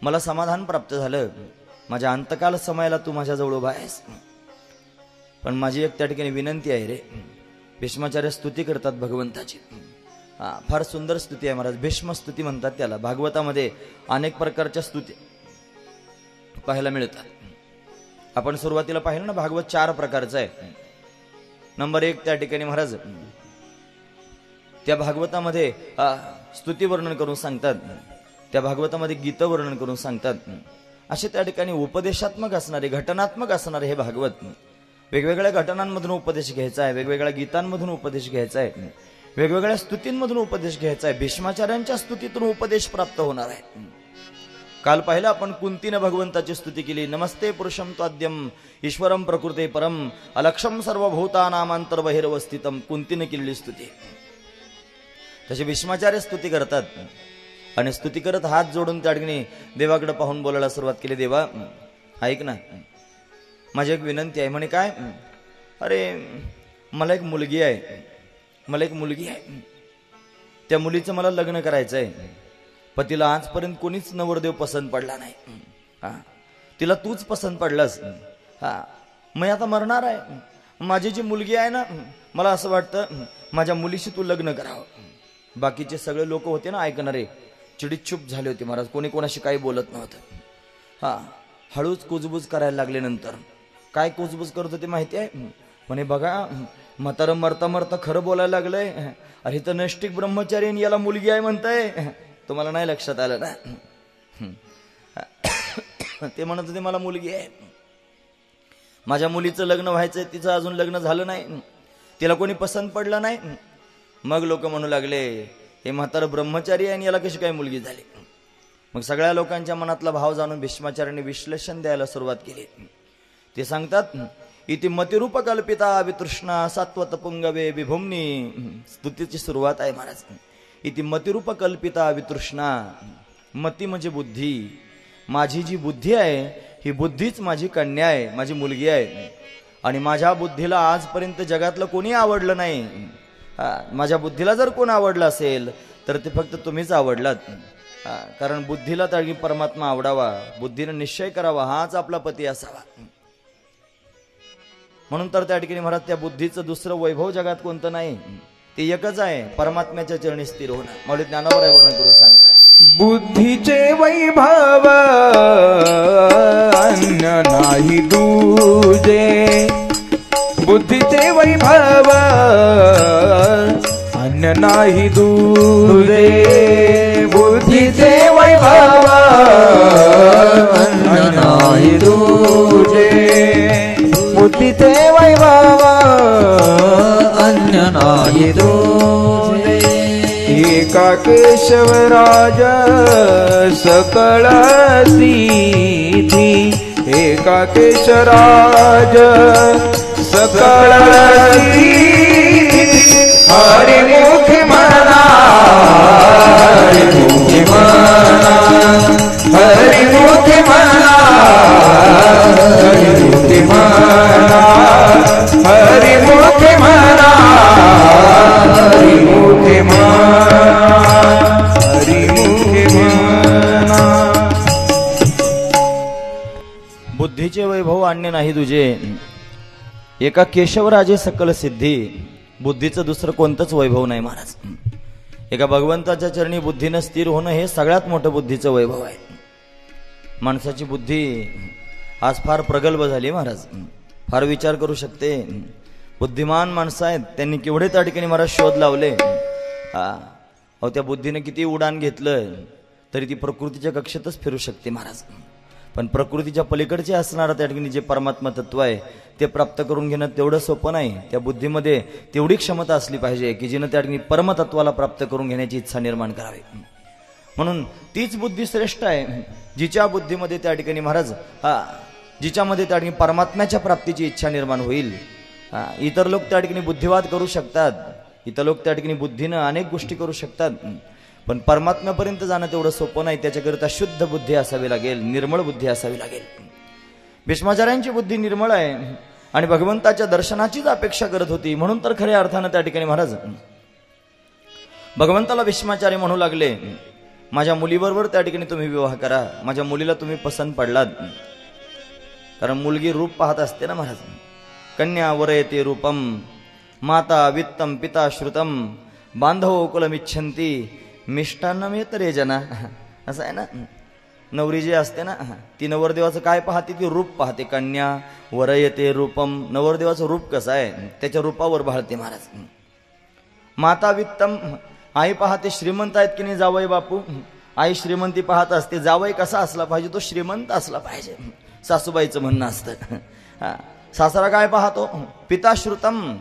मला समाधान प्राप्त झालं, माझ्या अंतकाल समयाला तू माझ्याजवळ उभा आहेस. पण माझी एक त्या ठिकाणी विनंती आहे रे. भीष्माचार्य स्तुती करतात भगवंताची. फार सुंदर स्तुती आहे महाराज, भीष्म स्तुती म्हणतात त्याला. भागवतामध्ये अनेक प्रकारच्या स्तुती पाहायला मिळतात. आपण सुरुवातीला पाहिलं ना, भागवत 4 प्रकारचं आहे. नंबर 1 त्या ठिकाणी महाराज त्या भागवतामध्ये स्तुती वर्णन करून सांगतात, त्या भागवतामध्ये गीत वर्णन करून सांगतात. असे त्या ठिकाणी उपदेशात्मक असणारे, घटनात्मक असणारे हे भागवत. वेगवेगळ्या घटनांमधून उपदेश घ्यायचा आहे, वेगवेगळ्या गीतांमधून उपदेश घ्यायचा आहे, वेगवेगळ्या स्तुतींमधून उपदेश घ्यायचा आहे. भीष्माचार्यांच्या स्तुतीतून उपदेश प्राप्त होणार आहे. काल पाहिलं आपण कुंतीनं भगवंताची स्तुती केली. नमस्ते पुरुषम त्वाद्यम ईश्वरम प्रकृते परम अलक्षम सर्वभूतानामांतर्बहिरवस्थितम. कुंतीनं केलेली स्तुती. तशी भीष्माचार्य स्तुती करतात आणि स्तुती करत हात जोडून त्या ठिकाणी देवाकडे पाहून बोलायला सुरुवात केली. देवा ऐक ना, माझी एक विनंती आहे. म्हणे काय? अरे मला एक मुलगी आहे, त्या मुलीचं मला लग्न करायचं आहे. पतीला आजपर्यंत कोणीच नवरदेव पसंत पडला नाही. हा, तिला तूच पसंत पडलास. हा, मी आता मरणार आहे. माझी जी मुलगी आहे ना, मला असं वाटतं माझ्या मुलीशी तू लग्न करावं. बाकीचे सगळे लोक होते ना ऐकणारे, चिडीचूप झाले होते महाराज. कोणी कोणाशी काही बोलत नव्हतं. हा, हळूच कुजबूज करायला लागले. नंतर काय कुजबूज करत होते माहिती आहे? म्हणे बघा म्हातारं मरता मरता खरं बोलायला लागलंय. अरे तर नैष्टिक ब्रह्मचारी याला मुलगी आहे म्हणताय. तुम्हाला नाही लक्षात आलं ना? ते म्हणत होते मला मुलगी आहे. माझ्या मुलीचं लग्न व्हायचंय, तिचं अजून लग्न झालं नाही, तिला कोणी पसंत पडलं नाही. मग लोक म्हणू लागले हे म्हातारं ब्रह्मचारी आहे आणि याला कशी काय मुलगी झाली. मग सगळ्या लोकांच्या मनातला भाव जाणून भीष्माचार्यांनी विश्लेषण द्यायला सुरुवात केली. ते सांगतात इति मतिरूप कल्पिता वितृष्णा सात्वत पुंगवे विभुम्नी. स्तुतीची सुरुवात आहे महाराज. इति मतिरूप कल्पिता वितृष्णा. मती म्हणजे बुद्धी. माझी जी बुद्धी आहे ही बुद्धीच माझी कन्या आहे, माझी मुलगी आहे. आणि माझ्या बुद्धीला आजपर्यंत जगातलं कोणी आवडलं नाही. माझ्या बुद्धीला जर कोण आवडलं असेल तर ते फक्त तुम्हीच आवडलात. कारण बुद्धीला तर परमात्मा आवडावा, बुद्धीने निश्चय करावा, हाच आपला पती असावा. म्हणून तर त्या ठिकाणी महाराज त्या बुद्धीचं दुसरं वैभव जगात कोणतं नाही, ते एकच आहे, परमात्म्याच्या चरणी स्थिर होणं. माऊली ज्ञानावर वर्णन करून सांगतात बुद्धीचे वैभव अन्य नाही दूजे. बुद्धीचे वैभव अन्य नाही दूजे. बुद्धीचे वैभव अन्य नाही दूजे. बुद्धीचे वैभव अन्य नाही दूजे. एका केशवराज सकळ सिद्धी. एका केशवराज सकळ सिद्धी. हरिमुखी म्हणा हरिमुखी म्हणा हरिमुखी म्हणा हरिमुखी म्हणा हरिमुखी म्हणा हरिमुखी म्हणा हरिमुखी म्हणा. बुद्धीचे वैभव अन्य नाही तुझे. एका केशवराजे सकल सिद्धी. बुद्धीचं दुसरं कोणतंच वैभव नाही महाराज. एका भगवंताच्या चरणी बुद्धीनं स्थिर होणं हे सगळ्यात मोठं बुद्धीचं वैभव आहे. माणसाची बुद्धी आज फार प्रगल्भ झाली महाराज, फार विचार करू शकते. बुद्धिमान माणसं आहेत, त्यांनी केवढे त्या ठिकाणी महाराज शोध लावले. अहो त्या बुद्धीने किती उडान घेतलं तरी ती प्रकृतीच्या कक्षेतच फिरू शकते महाराज. पण प्रकृतीच्या पलीकडचे असणारं त्या ठिकाणी जे परमात्मा तत्व आहे ते प्राप्त करून घेणं तेवढं सोपं नाही. त्या बुद्धीमध्ये तेवढी क्षमता असली पाहिजे की जिनं त्या ठिकाणी परमतत्वाला प्राप्त करून घेण्याची इच्छा निर्माण करावी. म्हणून तीच बुद्धी श्रेष्ठ आहे जिच्या बुद्धीमध्ये त्या ठिकाणी महाराज जिच्यामध्ये त्या ठिकाणी परमात्म्याच्या प्राप्तीची इच्छा निर्माण होईल. इतर लोक त्या ठिकाणी बुद्धिवाद करू शकतात, इतर लोक त्या ठिकाणी बुद्धीनं अनेक गोष्टी करू शकतात, पण परमात्म्यापर्यंत जाणं तेवढं सोपं नाही. त्याच्याकरिता शुद्ध बुद्धी असावी लागेल, निर्मळ बुद्धी असावी लागेल. भीष्माचार्यांची बुद्धी निर्मळ आहे आणि भगवंताच्या दर्शनाचीच अपेक्षा करत होती. म्हणून तर खऱ्या अर्थानं त्या ठिकाणी महाराज भगवंताला भीष्माचार्य म्हणू लागले माझ्या मुलीबरोबर त्या ठिकाणी तुम्ही विवाह करा, माझ्या मुलीला तुम्ही पसंत पडलात. कारण मुलगी रूप पाहत असते ना महाराज. कन्या वरयते रूपम माता वित्तम पिता श्रुतम बांधव कुलमिच्छन्ती मिष्टान्नमेतरे जना. असं आहे ना, नवरी जी असते ना ती नवरदेवाचं काय पाहते, ती रूप पाहते. कन्या वरयते रूपम, नवरदेवाचं रूप कसं आहे त्याच्या रूपावर भाळते महाराज. माता वित्तम, आई पाहते श्रीमंत आहेत की नाही जावई बापू, आई श्रीमंती पाहत असते. जावई कसा असला पाहिजे, तो श्रीमंत असला पाहिजे, सासूबाईचं म्हणणं असतं. सासरा काय पाहतो, पिता श्रुतम,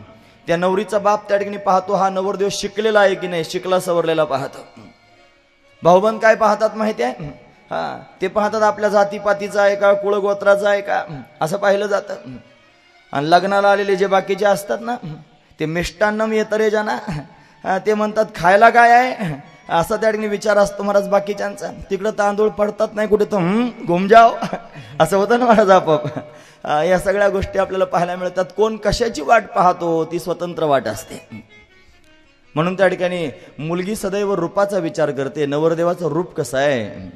त्या नवरीचा बाप त्या ठिकाणी पाहतो हा नवरदेव शिकलेला आहे की नाही, शिकला सवरलेला पाहतो. भाऊबंद काय पाहतात माहिती आहे, ते पाहतात आपल्या जातीपातीचा आहे का, कुळगोत्राचा आहे का, असं पाहिलं जातं. आणि लग्नाला आलेले जे बाकीचे असतात ना ते मिष्टान्नम येतरे जाना, ते म्हणतात खायला काय आहे, असा त्या ठिकाणी विचार असतो महाराज बाकीच्यांचा. तिकडं तांदूळ पडतात नाही कुठे तर घुमजाव असं होतं ना महाराज आपोआप. या सगळ्या गोष्टी आपल्याला पाहायला मिळतात. कोण कशाची वाट पाहतो ती स्वतंत्र वाट असते. म्हणून त्या ठिकाणी मुलगी सदैव रूपाचा विचार करते. नवरदेवाचं रूप कसं आहे?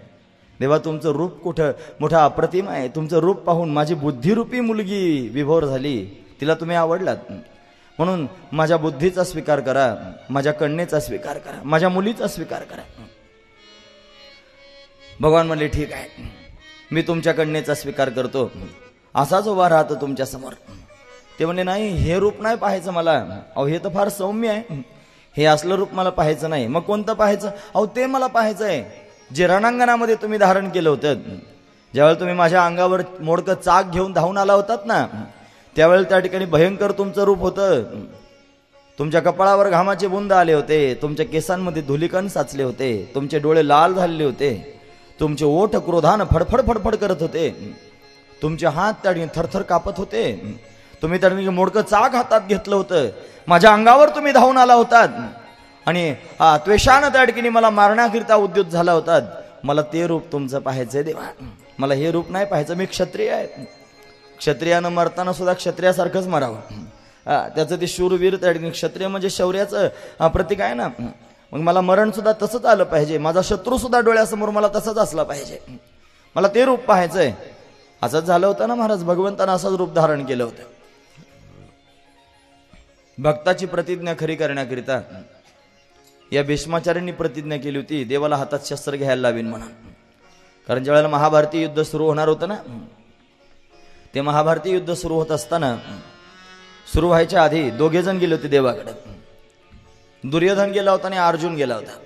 देवा तुमचं रूप कुठं मोठं अप्रतिम आहे. तुमचं रूप पाहून माझी बुद्धिरूपी मुलगी विभोर झाली, तिला तुम्ही आवडलात, म्हणून माझ्या बुद्धीचा स्वीकार करा, माझ्या कन्येचा स्वीकार करा, माझ्या मुलीचा स्वीकार करा. भगवान म्हणले ठीक आहे, मी तुमच्या कन्येचा स्वीकार करतो. असाच उभा राहतो तुमच्या समोर. ते म्हणले नाही, हे रूप नाही पाहायचं मला. अहो हे तर फार सौम्य आहे, हे असलं रूप मला पाहायचं नाही. मग कोणतं पाहायचं? अहो ते मला पाहायचं आहे जे रणांगणामध्ये तुम्ही धारण केलं होतं. ज्यावेळेला तुम्ही माझ्या अंगावर मोडकं चाक घेऊन धावून आला होतात ना, त्यावेळेला त्या ठिकाणी भयंकर तुमचं रूप होतं. तुमच्या कपाळावर घामाचे बुंद आले होते, तुमच्या केसांमध्ये धुलिकण साचले होते, तुमचे डोळे लाल झालेले होते, तुमचे ओठ क्रोधानं फडफड फडफड करत होते, तुमचे हात त्या ठिकाणी थरथर कापत होते. तुम्ही त्या ठिकाणी मोडकं चाक हातात घेतलं होतं, माझ्या अंगावर तुम्ही धावून आला होतात आणि त्वेषानं त्या ठिकाणी मला मारण्याकरिता उद्युत झाला होतात. मला ते रूप तुमचं पाहायचंय देवा, मला हे रूप नाही पाहायचं. मी क्षत्रिय आहे, क्षत्रियानं मरताना सुद्धा क्षत्रियासारखंच मरावं. त्याचं ते शूरवीर त्या ठिकाणी, क्षत्रिय म्हणजे शौर्याचं प्रतीक आहे ना. मग मला मरण सुद्धा तसंच आलं पाहिजे, माझा शत्रू सुद्धा डोळ्यासमोर मला तसंच असला पाहिजे, मला ते रूप पाहायचंय. असंच झालं होतं ना महाराज, भगवंतानं असंच रूप धारण केलं होतं. भक्ताची प्रतिज्ञा खरी करण्याकरिता या भीष्माचार्यांनी प्रतिज्ञा केली होती, देवाला हातात शस्त्र घ्यायला लावीन म्हणून. कारण ज्यावेळेला महाभारती युद्ध सुरू होणार होतं ना, ते महाभारती युद्ध सुरू होत असताना, सुरू व्हायच्या आधी दोघे जण गेले होते देवाकडे. दुर्योधन गेला होता आणि अर्जुन गेला होता,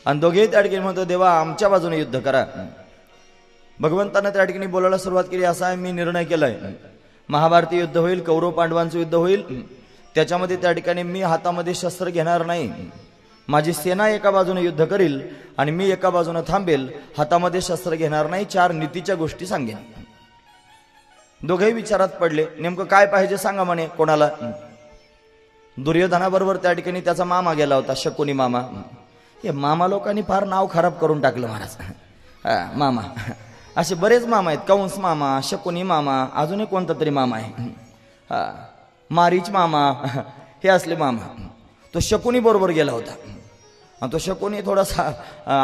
आणि दोघेही त्या ठिकाणी म्हणतो देवा आमच्या बाजूने युद्ध करा. भगवंतानं त्या ठिकाणी बोलायला सुरुवात केली, असा आहे मी निर्णय केलाय, महाभारती युद्ध होईल, कौरव पांडवांचं युद्ध होईल, त्याच्यामध्ये त्या ठिकाणी मी हातामध्ये शस्त्र घेणार नाही. माझी सेना एका बाजूने युद्ध करील आणि मी एका बाजूने थांबेल, हातामध्ये शस्त्र घेणार नाही. 4 नीतीच्या गोष्टी सांगेन. दोघेही विचारात पडले, नेमकं काय पाहिजे सांगा म्हणे कोणाला. दुर्योधनाबरोबर त्या ठिकाणी त्याचा मामा गेला होता, शकुनी मामा. हे मामा लोकांनी फार नाव खराब करून टाकलं महाराज. मामा असे बरेच मामा आहेत, कंस मामा, शकुनी मामा, अजूनही कोणता तरी मामा आहे, मारीच मामा, हे असले मामा. तो शकुनी बरोबर गेला होता, आणि तो शकुनी थोडासा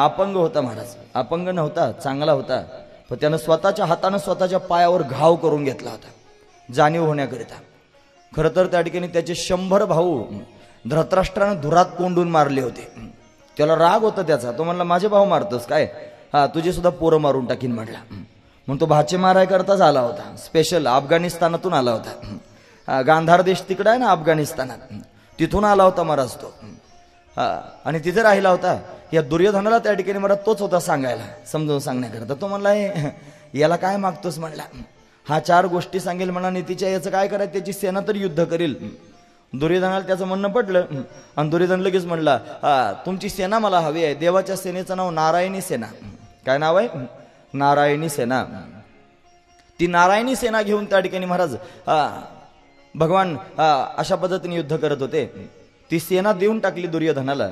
अपंग होता महाराज. अपंग नव्हता, चांगला होता, पण त्यानं स्वतःच्या हातानं स्वतःच्या पायावर घाव करून घेतला होता जाणीव होण्याकरिता. खरं तर त्या ठिकाणी त्याचे 100 भाऊ धृतराष्ट्रानं धुरात कोंडून मारले होते. त्याला राग होता त्याचा. तो म्हणला माझे भाऊ मारतोस काय, तुझे सुद्धा पोरं मारून टाकीन म्हटला. म्हणून तो भाचे माराय करताच आला होता, स्पेशल अफगाणिस्तानातून आला होता. गांधार देश तिकडं आहे ना अफगाणिस्तानात, तिथून आला होता महाराज तो. आणि तिथे राहिला होता. या दुर्योधनाला त्या ठिकाणी मला तोच होता सांगायला, समजून सांगण्याकरता. तो म्हणला याला काय मागतोस म्हणला, हा 4 गोष्टी सांगेल म्हणा, नीतीच्या याचं काय करायचं, त्याची सेना तर युद्ध करील. दुर्योधनाला त्याचं म्हणणं पडलं, आणि दुर्योधन लगेच म्हणला तुमची सेना मला हवी आहे. देवाच्या सेनेचं नाव नारायणी सेना. काय नाव आहे? नारायणी सेना. ती नारायणी सेना घेऊन त्या ठिकाणी महाराज भगवान अशा पद्धतीने युद्ध करत होते. ती सेना देऊन टाकली दुर्योधनाला,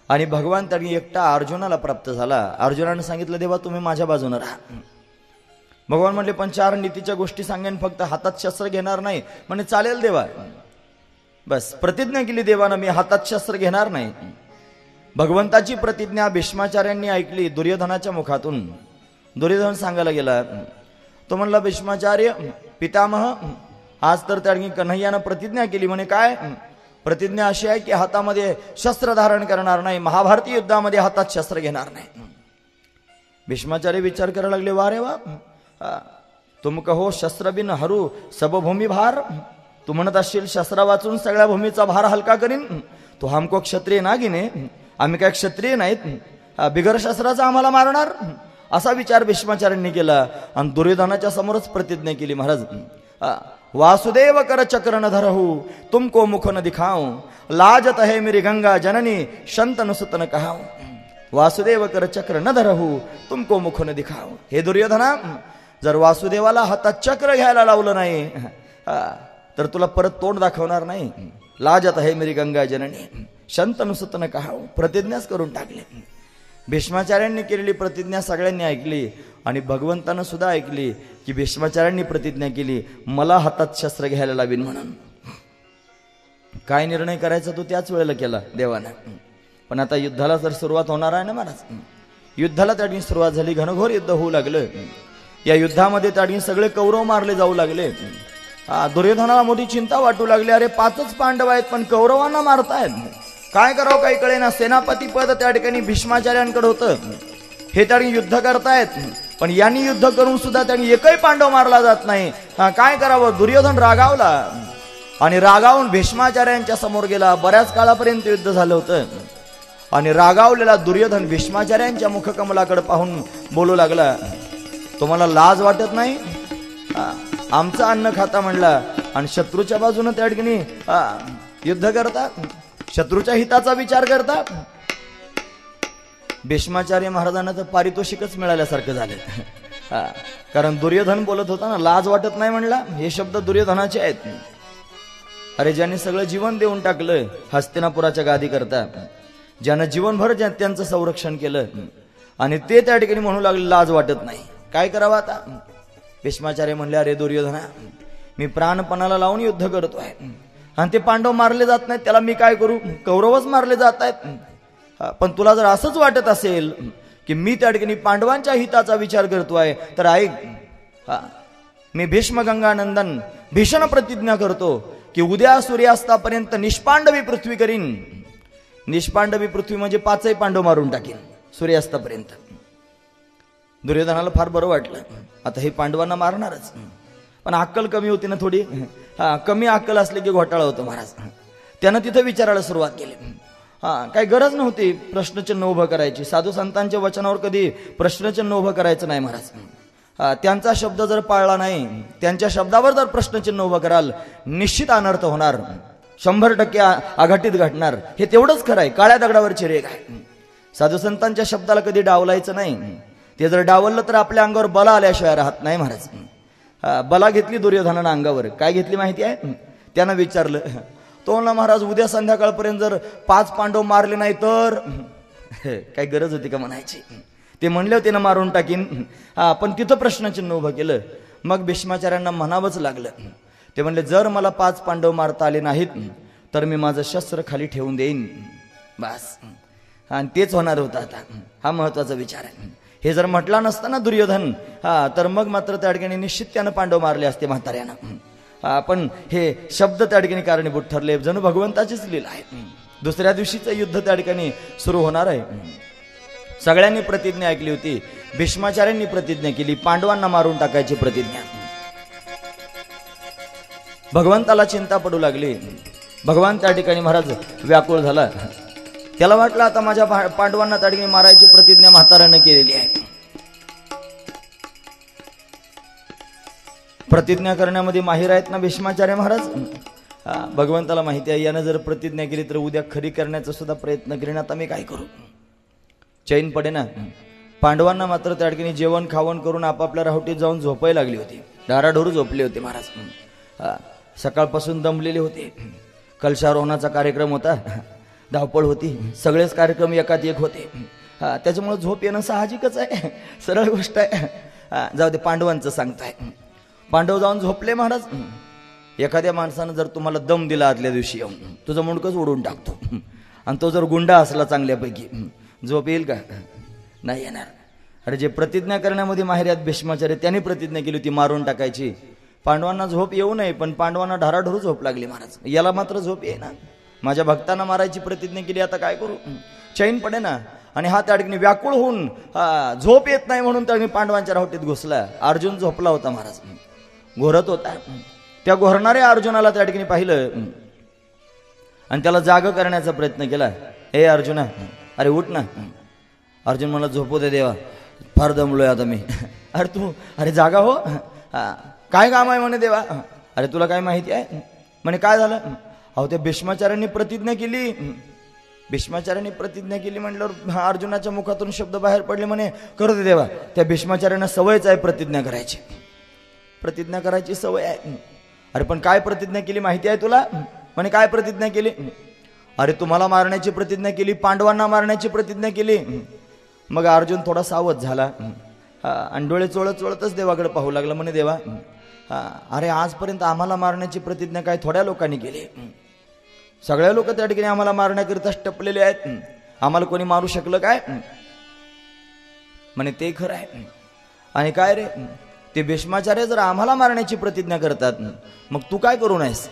आणि भगवान त्यांनी एकटा अर्जुनाला प्राप्त झाला. अर्जुनाने सांगितलं देवा तुम्ही माझ्या बाजूने राहा. भगवान म्हणले पण 4 नीतीच्या गोष्टी सांगेन, फक्त हातात शस्त्र घेणार नाही. म्हणे चालेल देवा. बस प्रतिज्ञा केली देवानं, मी हातात शस्त्र घेणार नाही. भगवंताची प्रतिज्ञा भीष्माचार्यांनी ऐकली दुर्योधनाच्या मुखातून. दुर्योधन सांगायला गेला, तो म्हणला भीष्माचार्य पितामह, आज तर त्या कन्हैयानं प्रतिज्ञा केली. म्हणे काय प्रतिज्ञा? अशी आहे की हातामध्ये शस्त्र धारण करणार नाही, महाभारती युद्धामध्ये हातात शस्त्र घेणार नाही. भीष्माचार्य विचार करायला लागले, वा रे वा, तुम कहो शस्त्र बिन हरू सब भूमी भार. तू म्हणत असशील शस्त्र वाचून सगळ्या भूमीचा भार हलका करीन. तो हमको क्षत्रिय ना गिने, आम्ही काय क्षत्रिय नाहीत, बिगर शस्त्राचा आम्हाला मारणार, असा विचार भीष्माचार्यांनी केला. आणि दुर्योधनाच्या समोरच प्रतिज्ञा केली महाराज, वासुदेव कर चक्र न धरहू तुमको मुख न दिखाऊं, लाजत है मेरी गंगा जननी शंतनु सुतन कहाऊं. वासुदेव कर चक्र न धरहू तुमको मुख न दिखाऊं. हे दुर्योधना, जर वासुदेवाला हातात चक्र घ्यायला लावलं नाही तर तुला परत तोंड दाखवणार नाही. लाजत आहे मेरी गंगा जननी शंतनु सुतन कहाऊं. प्रतिज्ञाच करून टाकली. भीष्माचार्यांनी केलेली प्रतिज्ञा सगळ्यांनी ऐकली, आणि भगवंतानं सुद्धा ऐकली की भीष्माचार्यांनी प्रतिज्ञा केली मला हातात शस्त्र घ्यायला लावीन म्हणून. काय निर्णय करायचा तो त्याच वेळेला केला देवानं. पण आता युद्धाला जर सुरुवात होणार आहे ना महाराज, युद्धाला त्या ठिकाणी सुरुवात झाली. घनघोर युद्ध होऊ लागलं. या युद्धामध्ये त्या ठिकाणी सगळे कौरव मारले जाऊ लागले. दुर्योधनाला मोठी चिंता वाटू लागली. अरे 5च पांडव आहेत पण कौरवांना मारतायत, काय करावं काही कळेना. सेनापती पद त्या ठिकाणी भीष्माचार्यांकडे होतं. हे त्या ठिकाणी युद्ध करतायत पण यांनी युद्ध करून सुद्धा त्यांनी एकही पांडव मारला जात नाही. काय करावं. दुर्योधन रागावला आणि रागावून भीष्माचार्यांच्या समोर गेला. बऱ्याच काळापर्यंत युद्ध झालं होतं आणि रागावलेला दुर्योधन भीष्माचार्यांच्या मुखकमलाकडे पाहून बोलू लागला, तुम्हाला लाज वाटत नाही? आमचं अन्न खाता म्हणला आणि शत्रूच्या बाजूने त्या ठिकाणी युद्ध करता, शत्रूच्या हिताचा विचार करता. भीष्माचार्य महाराजांना तर पारितोषिकच मिळाल्यासारखं झालं. कारण दुर्योधन बोलत होता ना, लाज वाटत नाही म्हणला. हे शब्द दुर्योधनाचे आहेत. अरे ज्याने सगळं जीवन देऊन टाकलं हस्तिनापुराच्या गादी करता, ज्यानं जीवनभर त्यांचं संरक्षण केलं आणि ते त्या ठिकाणी म्हणू लागले लाज वाटत नाही, काय करावं आता. भीष्माचार्य म्हणले, अरे दुर्योधना, मी प्राणपणाला लावून युद्ध करतोय आणि ते पांडव मारले जात नाहीत, त्याला मी काय करू. कौरवच मारले जात आहेत. पण तुला जर असंच वाटत असेल की मी त्या ठिकाणी पांडवांच्या हिताचा विचार करतोय तर ऐक, मी भीष्म गंगानंदन भीषण प्रतिज्ञा करतो की उद्या सूर्यास्तापर्यंत निष्पांडवी पृथ्वी करीन. निष्पांडवी पृथ्वी म्हणजे 5ही पांडव मारून टाकीन सूर्यास्तापर्यंत. दुर्योधनाला फार बरं वाटलं, आता हे पांडवांना मारणारच. पण अक्कल कमी होती ना थोडी. कमी अक्कल असले की घोटाळा होतो महाराज. त्यानं तिथं विचारायला सुरुवात केली. काही गरज नव्हती प्रश्नचिन्ह उभं करायची. साधू संतांच्या वचनावर कधी प्रश्नचिन्ह उभं करायचं नाही महाराज. त्यांचा शब्द जर पाळला नाही, त्यांच्या शब्दावर जर प्रश्नचिन्ह उभं कराल, निश्चित अनर्थ होणार, 100% आघाटीत घडणार. हे तेवढंच खरं आहे. काळ्या दगडावरची रेघ आहे. साधू संतांच्या शब्दाला कधी डावलायचं नाही. ते जर डावललं तर आपल्या अंगावर बला आल्याशिवाय राहत नाही महाराज. बला घेतली दुर्योधनानं अंगावर. काय घेतली माहिती आहे? त्यानं विचारलं, तो ना महाराज उद्या संध्याकाळपर्यंत जर 5 पांडव मारले नाही तर काय गरज होती का म्हणायची. ते म्हणले होते ना मारून टाकीन. पण तिथं प्रश्नचिन्ह उभं केलं. मग भीष्माचार्यांना म्हणावंच लागलं. ते म्हणले, जर मला 5 पांडव मारता आले नाहीत तर मी माझं शस्त्र खाली ठेवून देईन, बस. आणि तेच होणार होतं आता. हा महत्वाचा विचार आहे. हे जर म्हटला नसता ना दुर्योधन, तर मग मात्र त्या ठिकाणी निश्चित त्यानं पांडव मारले असते म्हाताऱ्यानं. पण हे शब्द त्या ठिकाणी कारणीभूत ठरले. जणू भगवंताचीच लीला आहे. दुसऱ्या दिवशीचं युद्ध त्या ठिकाणी सुरू होणार आहे. सगळ्यांनी प्रतिज्ञा ऐकली होती. भीष्माचार्यांनी प्रतिज्ञा केली, पांडवांना मारून टाकायची प्रतिज्ञा. भगवंताला चिंता पडू लागली. भगवान त्या ठिकाणी महाराज व्याकुळ झाला. त्याला वाटलं आता माझ्या पांडवांना त्या ठिकाणी मारायची प्रतिज्ञा म्हाताऱ्यानं केलेली आहे. प्रतिज्ञा करण्यामध्ये माहिर आहेत ना भीष्माचार्य महाराज. भगवंताला माहिती आहे, यानं जर प्रतिज्ञा केली तर उद्या खरी करण्याचा सुद्धा प्रयत्न करीन. आता मी काय करू. चैन पडे ना. पांडवांना मात्र त्या ठिकाणी जेवण खावण करून आपापल्या राहुटीत जाऊन झोपायला लागली होती. डाराढोर झोपले होते महाराज. सकाळपासून दमलेले होते. कलशारोहणाचा कार्यक्रम होता, धावपळ होती, सगळेच कार्यक्रम एकात एक होते. त्याच्यामुळे झोप येणं साहजिकच आहे, सरळ गोष्ट आहे. जाऊ दे, पांडवांचं सांगताय. पांडव जाऊन झोपले महाराज. एखाद्या माणसानं जर तुम्हाला दम दिला आदल्या दिवशी येऊन, तुझं मुंडकच उडून टाकतो. आणि तो जर गुंडा असला चांगल्यापैकी, झोप येईल का? नाही येणार. अरे जे प्रतिज्ञा करण्यामध्ये माहिर आहेत भीष्माचार्य, त्यांनी प्रतिज्ञा केली होती मारून टाकायची. पांडवांना झोप येऊ नये, पण पांडवांना ढाराढोर झोप लागली महाराज. याला मात्र झोप ये ना. माझ्या भक्तांना मारायची प्रतिज्ञा केली, आता काय करू. चैन पडे ना. आणि हा त्या ठिकाणी व्याकुळ होऊन झोप येत नाही म्हणून त्या पांडवांच्या राहुटीत घुसला. अर्जुन झोपला होता महाराज, घोरत होता. त्या घोरणाऱ्या अर्जुनाला त्या ठिकाणी पाहिलं आणि त्याला जाग करण्याचा प्रयत्न केला. ए अर्जुना, अरे उठ ना. अर्जुन मला झोपू दे देवा, फार दमलोय आता मी. अरे तू, अरे जागा हो, काय काम आहे म्हणे देवा. अरे तुला काय माहिती आहे म्हणे. काय झालं. अहो त्या भीष्माचार्यांनी प्रतिज्ञा केली. भीष्माचार्यांनी प्रतिज्ञा केली म्हटल्यावर अर्जुनाच्या मुखातून शब्द बाहेर पडले म्हणे, करू दे देवा. त्या भीष्माचार्यांना सवयच आहे प्रतिज्ञा करायची, प्रतिज्ञा करायची सवय आहे. अरे पण काय प्रतिज्ञा केली माहिती आहे तुला म्हणे. काय प्रतिज्ञा केली. अरे तुम्हाला मारण्याची प्रतिज्ञा केली, पांडवांना मारण्याची प्रतिज्ञा केली. मग अर्जुन थोडा सावध झाला आणि डोळे चोळत चोळतच देवाकडे पाहू लागला. म्हणे देवा, अरे आजपर्यंत आम्हाला मारण्याची प्रतिज्ञा काय थोड्या लोकांनी केली, सगळे लोक त्या ठिकाणी आम्हाला मारण्याकरिता टपलेले आहेत, आम्हाला कोणी मारू शकलं काय? म्हणे ते खरं आहे. आणि काय रे, ते भीष्माचार्य जर आम्हाला मारण्याची प्रतिज्ञा करतात, मग तू काय करू नयेस?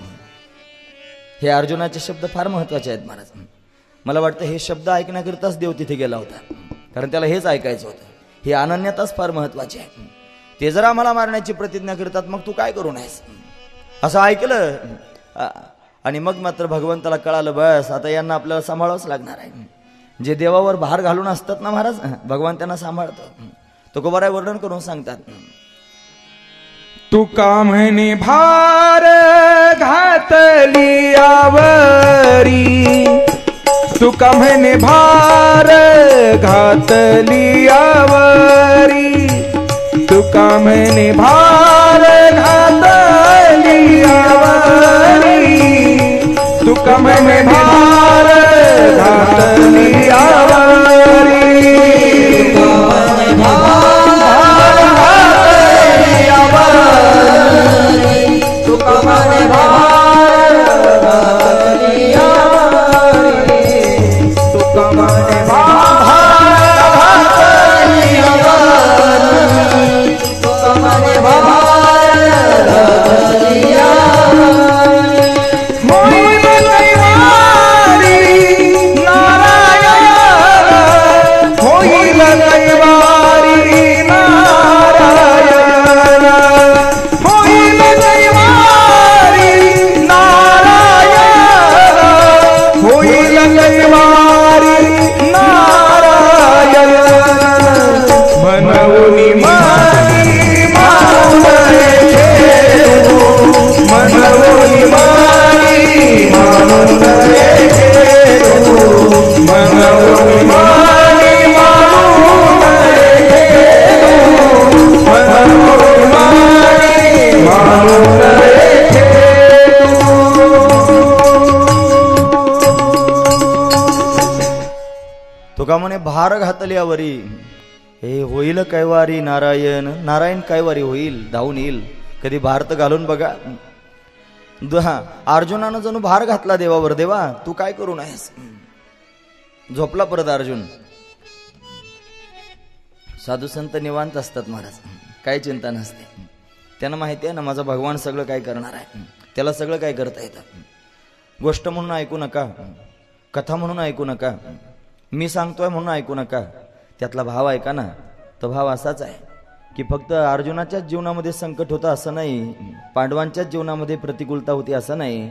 हे अर्जुनाचे शब्द फार महत्वाचे आहेत महाराज. मला वाटतं हे शब्द ऐकण्याकरिताच देव तिथे गेला होता, कारण त्याला हेच ऐकायचं होतं. ही अनन्यताच फार महत्वाची आहे. ते जर आम्हाला मारण्याची प्रतिज्ञा करतात, मग तू काय करू नयेस? असं ऐकलं आणि मग मात्र भगवंताला कळालं, बस आता यांना आपल्याला सांभाळावंच लागणार आहे. जे देवावर भार घालून असतात ना महाराज, भगवान त्यांना सांभाळतो. तुकोबाराय वर्णन करून सांगतात, तुका म्हणे भार घातली आवरी, तुका म्हणे भार घातली आवरी, तुका म्हणे भार घातली आवरी, तुका म्हणे भार घातली आवरी, भार घातली आवरी, तुका म्हणे भार घातली आवरी, तुका म्हणे भार घातली आवरी, तुका म्हणे भार घातली आवरी. होईल कैवारी नारायण, होईल कैवारी नारायण, होईल कैवारी नारायण, होईल कैवारी नारायण. मनवुनी मानी मानून घेऊ, मनवुनी मानी मानून घेऊ, मनवुनी मानी मानून घेऊ, मनवुनी मानी मानून घेऊ. तुका म्हणे भार घातल्यावरी, हे होईल कैवारी नारायण, नारायण कैवारी होईल, धावून येईल. कधी भार तर घालून बघा. अर्जुनानं जणू भार घातला देवावर, देवा तू काय करू नयेस. झोपला परत अर्जुन. साधू संत निवांत असतात महाराज, काही चिंता नसते. त्यांना माहिती आहे ना माझा भगवान सगळं काय करणार आहे, त्याला सगळं काय करता येतं. गोष्ट म्हणून ऐकू नका, कथा म्हणून ऐकू नका, मी सांगतोय म्हणून ऐकू नका. त्यातला भाव ऐका ना. तो भाव असाच आहे की फक्त अर्जुनाच्याच जीवनामध्ये संकट होतं असं नाही, पांडवांच्याच जीवनामध्ये प्रतिकूलता होती असं नाही.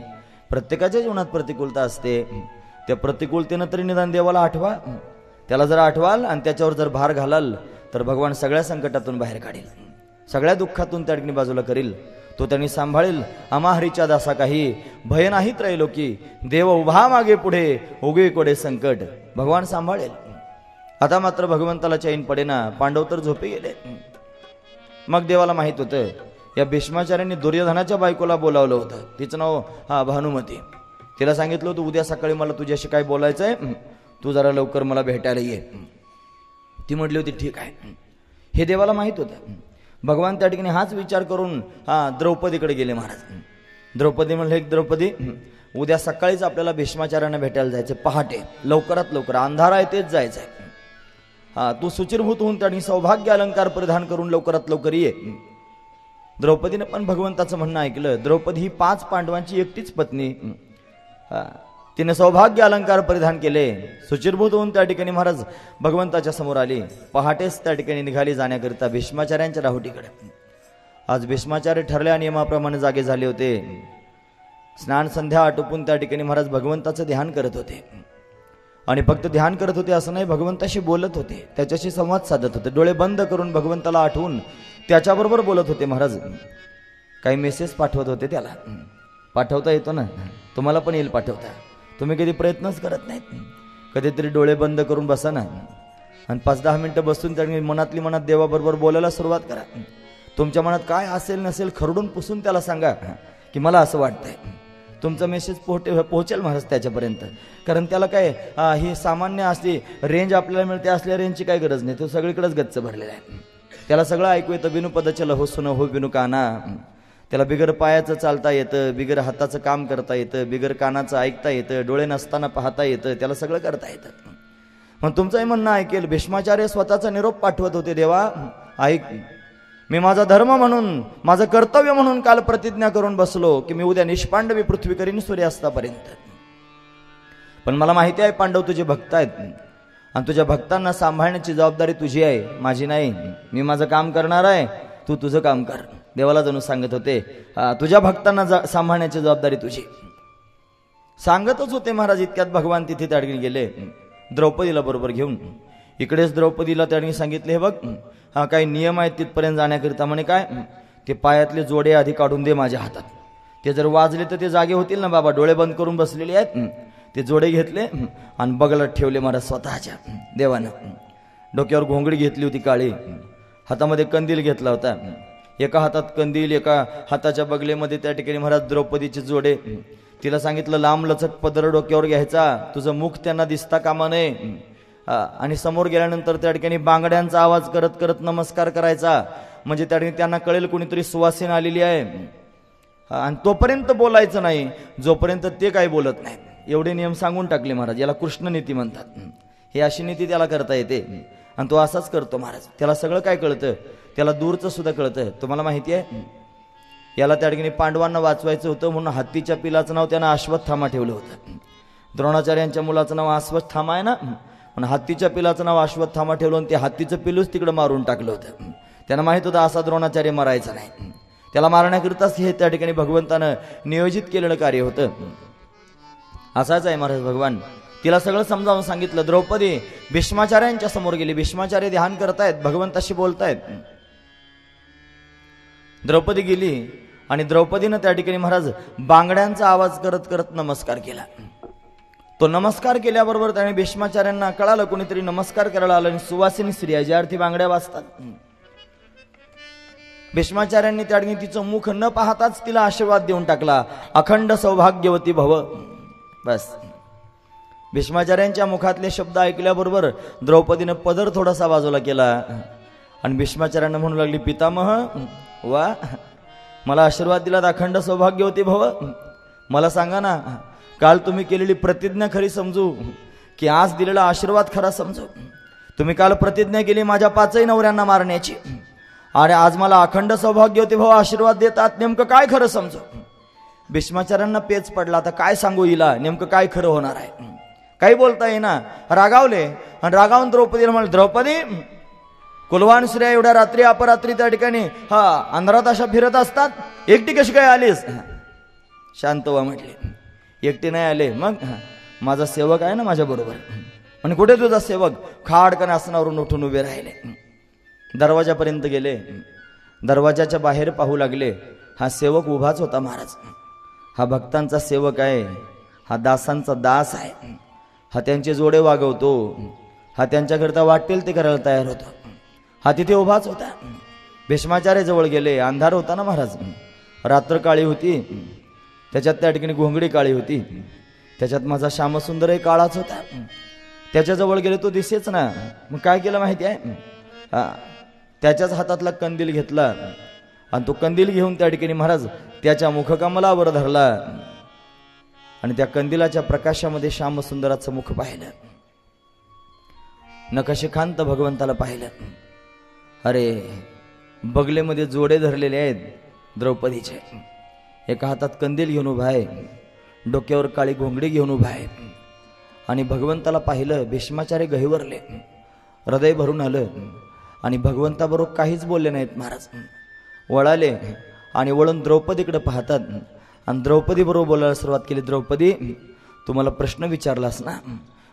प्रत्येकाच्या जीवनात प्रतिकूलता असते. त्या प्रतिकूलतेनं तरी निदान देवाला आठवा. त्याला जर आठवाल आणि त्याच्यावर जर भार घालाल तर भगवान सगळ्या संकटातून बाहेर काढेल, सगळ्या दुःखातून त्या ठिकाणी बाजूला करील. तो त्यांनी सांभाळेल. अमाहरीच्या दासा काही भय नाही त्रैलोकी, देव उभा मागे पुढे उगे कोडे संकट. भगवान सांभाळेल. आता मात्र भगवंताला चैन पडेना. पांडव तर झोपे गेले. मग देवाला माहित होतं या भीष्माचार्यांनी दुर्योधनाच्या बायकोला बोलावलं होतं. तिचं नाव भानुमती. तिला सांगितलं होतं उद्या सकाळी मला तुझ्याशी काय बोलायचंय, तू जरा लवकर मला भेटायला ये. ती म्हटली होती ठीक आहे. हे देवाला माहित होतं. भगवान त्या ठिकाणी हाच विचार करून द्रौपदीकडे गेले महाराज. द्रौपदी म्हणले, द्रौपदी उद्या सकाळीच आपल्याला भीष्माचार्यांना भेटायला जायचं, पहाटे लवकरात लवकर, अंधार आहे तेच जायचं आहे. तू सुचिरभूत होऊन त्या ठिकाणी सौभाग्य अलंकार परिधान करून लवकरात लवकर ये. द्रौपदीने पण भगवंताचं म्हणणं ऐकलं. द्रौपदी ही 5 पांडवांची एकटीच पत्नी. तिने सौभाग्य अलंकार परिधान केले, सुचिरभूत होऊन त्या ठिकाणी महाराज भगवंताच्या समोर आली. पहाटेच त्या ठिकाणी निघाली जाण्याकरिता भीष्माचार्यांच्या राहुटीकडे. आज भीष्माचार्य ठरल्या नियमाप्रमाणे जागे झाले होते. स्नान संध्या आटोपून त्या ठिकाणी महाराज भगवंताचं ध्यान करत होते. आणि फक्त ध्यान करत होते असं नाही, भगवंताशी बोलत होते, त्याच्याशी संवाद साधत होते. डोळे बंद करून भगवंताला आठवून त्याच्याबरोबर बोलत होते महाराज. काही मेसेज पाठवत होते. त्याला पाठवता येतो ना, तुम्हाला पण येईल पाठवता. तुम्ही कधी प्रयत्नच करत नाहीत. कधीतरी डोळे बंद करून बसा ना आणि 5-10 मिनिटं बसून त्या मनातली मनात देवाबरोबर बोलायला सुरुवात करा. तुमच्या मनात काय असेल नसेल खरडून पुसून त्याला सांगा की मला असं वाटतंय. तुमचा मेसेज पोहोचेल महाराज त्याच्यापर्यंत. कारण त्याला काय ही सामान्य असली रेंज आपल्याला मिळते, असल्या रेंजची काय गरज नाही. तो सगळीकडेच गच्च भरलेला आहे. त्याला सगळं ऐकू येतं. बिनु पदचल हो सुन हो बिनु काना. त्याला बिगर पायाचं चालता येतं, बिगर हाताचं काम करता येतं, बिगर कानाचं ऐकता येतं, डोळे नसताना पाहता येतं, त्याला सगळं करता येतं. मग तुमचंही म्हणणं ऐकेल. भीष्माचार्य स्वतःचा निरोप पाठवत होते, देवा ऐक, मी माझा धर्म म्हणून, माझं कर्तव्य म्हणून काल प्रतिज्ञा करून बसलो की मी उद्या निष्पांडवी पृथ्वी करीन सूर्यास्तापर्यंत. पण मला माहिती आहे पांडव तुझे भक्त आहेत आणि तुझ्या भक्तांना सांभाळण्याची जबाबदारी तुझी आहे, माझी नाही. मी माझं काम करणार आहे, तू तुझं काम कर. देवाला जणू सांगत होते, तुझ्या भक्तांना सांभाळण्याची जबाबदारी तुझी. सांगतच होते महाराज. इतक्यात भगवान तिथे त्या ठिकाणी गेले, द्रौपदीला बरोबर घेऊन. इकडेच द्रौपदीला त्या ठिकाणी सांगितले, हे बघ काही नियम आहेत तिथपर्यंत जाण्याकरिता. म्हणे काय, ते पायातले जोडे आधी काढून दे माझ्या हातात, ते जर वाजले तर ते जागे होतील ना बाबा. डोळे बंद करून बसलेले आहेत. ते जोडे घेतले आणि बगलात ठेवले महाराज स्वतःच्या. देवानं डोक्यावर घोंगडी घेतली होती काळी, हातामध्ये कंदील घेतला होता. एका हातात कंदील, एका हाताच्या बगलेमध्ये त्या ठिकाणी महाराज द्रौपदीचे जोडे. तिला सांगितलं लांब लचक पदर डोक्यावर घ्यायचा, तुझं मुख त्यांना दिसता कामा नये. आणि समोर गेल्यानंतर त्या ठिकाणी बांगड्यांचा आवाज करत करत नमस्कार करायचा, म्हणजे त्या ठिकाणी त्यांना कळेल कोणीतरी सुवासीन आलेली आहे. आणि तोपर्यंत बोलायचं नाही जोपर्यंत ते काही बोलत नाही. एवढे नियम सांगून टाकले महाराज. याला कृष्ण नीती म्हणतात. ही अशी नीती त्याला करता येते आणि तो असाच करतो महाराज. त्याला सगळं काय कळतं, त्याला दूरचं सुद्धा कळतं. तुम्हाला माहिती आहे, याला त्या ठिकाणी पांडवांना वाचवायचं होतं म्हणून हत्तीच्या पिलाचं नाव त्यानं अश्वत्थामा ठेवलं होतं. द्रोणाचार्यांच्या मुलाचं नाव अश्वत्थामा आहे ना, पण हत्तीच्या पिलाचं नाव अश्वत्थामा ठेवलं आणि ते हत्तीचं पिलूच तिकडं मारून टाकलं होतं. त्यांना माहित होतं असा द्रोणाचार्य मरायचा नाही. त्याला मारण्याकरिताच हे त्या ठिकाणी भगवंतानं नियोजित केलेलं कार्य होतं. असाच आहे महाराज भगवान. तिला सगळं समजावून सांगितलं. द्रौपदी भीष्माचार्यांच्या समोर गेली. भीष्माचार्य ध्यान करतायत, भगवंताशी बोलतायत. द्रौपदी गेली आणि द्रौपदीनं त्या ठिकाणी महाराज बांगड्यांचा आवाज करत करत नमस्कार केला. तो नमस्कार केल्याबरोबर त्याने भीष्माचार्यांना कळालं कोणीतरी नमस्कार करायला आलं आणि सुवासिनी स्त्री आहे, ज्या अर्थी बांगड्या वाजतात. भीष्माचार्यांनी त्या ठिकाणी तिचं मुख न पाहताच तिला आशीर्वाद देऊन टाकला, अखंड सौभाग्यवती भव. बस भीष्माचार्यांच्या मुखातले शब्द ऐकल्याबरोबर द्रौपदीनं पदर थोडासा बाजूला केला आणि भीष्माचार्यांना म्हणू लागली, पितामह वा, मला आशीर्वाद दिलात अखंड सौभाग्यवती भव. मला सांगा ना, काल तुम्ही केलेली प्रतिज्ञा खरी समजू की आज दिलेला आशीर्वाद खरा समजू? तुम्ही काल प्रतिज्ञा केली माझ्या 5ही नवऱ्यांना मारण्याची, अरे आज मला अखंड सौभाग्यवती भाऊ आशीर्वाद देतात, नेमकं काय खरं समजू? भीष्माचार्यांना पेच पडला. आता काय सांगू हिला, नेमकं काय खरं होणार आहे? काही बोलता येईना. रागावले आणि रागावून द्रौपदीला म्हणले, द्रौपदी कुलवान स्त्रिया एवढ्या रात्री अपरात्री त्या ठिकाणी अंधारात अशा फिरत असतात, एकटी कशी काय आलीस? शांत व्हा म्हटले. एकटी नाही आले, मग माझा सेवक आहे ना माझ्या बरोबर. आणि कुठे तुझा सेवक? खाडकन आसनावरून उठून उभे राहिले. दरवाजापर्यंत गेले. दरवाजाच्या बाहेर पाहू लागले. हा सेवक उभाच होता महाराज. हा भक्तांचा सेवक आहे, हा दासांचा दास आहे. हा त्यांचे जोडे वागवतो, हा त्यांच्याकरता वाटेल ते करायला तयार होतो. हा तिथे उभाच होता. भीष्माचार्य जवळ गेले. अंधार होता ना महाराज, रात्र काळी होती, त्याच्यात त्या ठिकाणी घोंगडी काळी होती, त्याच्यात माझा श्यामसुंदरही काळाच होता. त्याच्याजवळ गेले, तो दिसेच ना. मग काय केलं माहिती आहे? त्याच्याच हातातला कंदील घेतला आणि तो कंदील घेऊन त्या ठिकाणी महाराज त्याच्या मुखकमलावर धरला आणि त्या कंदिलाच्या प्रकाशामध्ये श्यामसुंदराचं मुख पाहिलं. नकाशिकांत भगवंताला पाहिलं. अरे बगलेमध्ये जोडे धरलेले आहेत द्रौपदीचे. एका हातात कंदील घेऊन उभा आहे, डोक्यावर काळी घोंगडी घेऊन उभा आहे आणि भगवंताला पाहिलं. भीष्माचार्य गहिवरले, हृदय भरून आलं आणि भगवंताबरोबर काहीच बोलले नाहीत महाराज. वळाले आणि वळून द्रौपदीकडे पाहतात आणि द्रौपदी बरोबर बोलायला सुरुवात केली. द्रौपदी, तू मला प्रश्न विचारलास ना,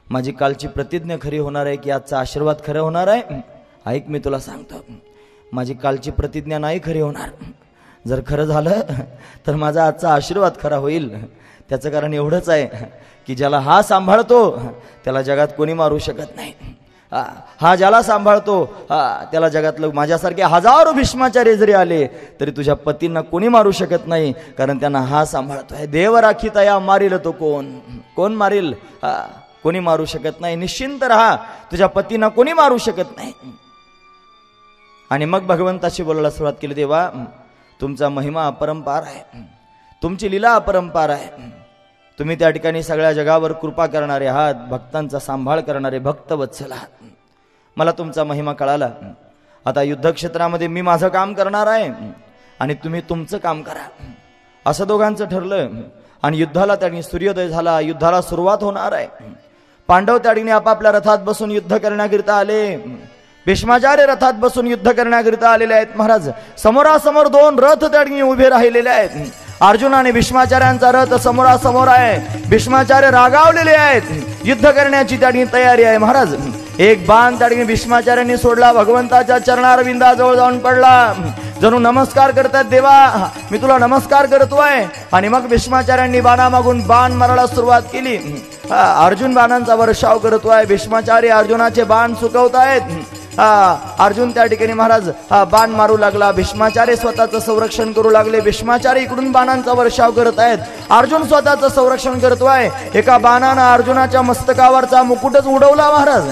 माझी कालची प्रतिज्ञा खरी होणार आहे की आजचा आशीर्वाद खरं होणार आहे? ऐक, मी तुला सांगतो, माझी कालची प्रतिज्ञा नाही खरी होणार. जर खरं झालं तर माझा आजचा आशीर्वाद खरा होईल. त्याचं कारण एवढंच आहे की ज्याला हा सांभाळतो त्याला जगात कोणी मारू शकत नाही. हा ज्याला सांभाळतो त्याला जगातलं माझ्यासारखे हजारो भीष्माचार्य जरी आले तरी तुझ्या पतींना कोणी मारू शकत नाही, कारण त्यांना हा सांभाळतोय. देव राखी तया मारील तो कोण? कोण मारील? कोणी मारू शकत नाही. निश्चिंत राहा, तुझ्या पतींना कोणी मारू शकत नाही. आणि मग भगवंताशी बोलायला सुरुवात केली. देवा, तुमचा महिमा अपरंपार आहे, तुमची लीला अपरंपार आहे. तुम्ही त्या ठिकाणी सगळ्या जगावर कृपा करणारे आहात, भक्तांचा सांभाळ करणारे भक्तवत्सल आहात. मला तुमचा महिमा कळाला. आता युद्धक्षेत्रामध्ये मी माझं काम करणार आहे आणि तुम्ही तुमचं काम करा, असं दोघांचं ठरलं. आणि युद्धाला त्या ठिकाणी सूर्योदय झाला. युद्धाला सुरुवात होणार आहे. पांडव त्या ठिकाणी आपापल्या रथात बसून युद्ध करण्याकरिता आले. भीष्माचार्य रथात बसून युद्ध करण्याकरिता आलेले आहेत. महाराज, समोरासमोर दोन रथ त्या ठिकाणी उभे राहिलेले आहेत. अर्जुन आणि भीष्माचार्यांचा रथ समोरासमोर आहे. भीष्माचार्य रागावलेले आहेत. युद्ध करण्याची त्या ठिकाणी तयारी आहे. महाराज, एक बाण त्या ठिकाणी भीष्माचार्यांनी सोडला, भगवंताच्या चरणारविंदाजवळ जाऊन पडला. जणू नमस्कार करतात, देवा मी तुला नमस्कार करतोय. आणि मग भीष्माचार्यांनी बाणामागून बाण मारायला सुरुवात केली. अर्जुन बाणांचा वर्षाव करतोय. भीष्माचार्य अर्जुनाचे बाण चुकवतायत. अर्जुन त्या ठिकाणी महाराज बाण मारू लागला. भीष्माचार्य स्वतःचं संरक्षण करू लागले. भीष्माचार्य इकडून बाणांचा वर्षाव करत आहेत. अर्जुन स्वतःचं संरक्षण करतोय. एका बाणानं अर्जुनाच्या मस्तकावरचा मुकुटच उडवला. महाराज,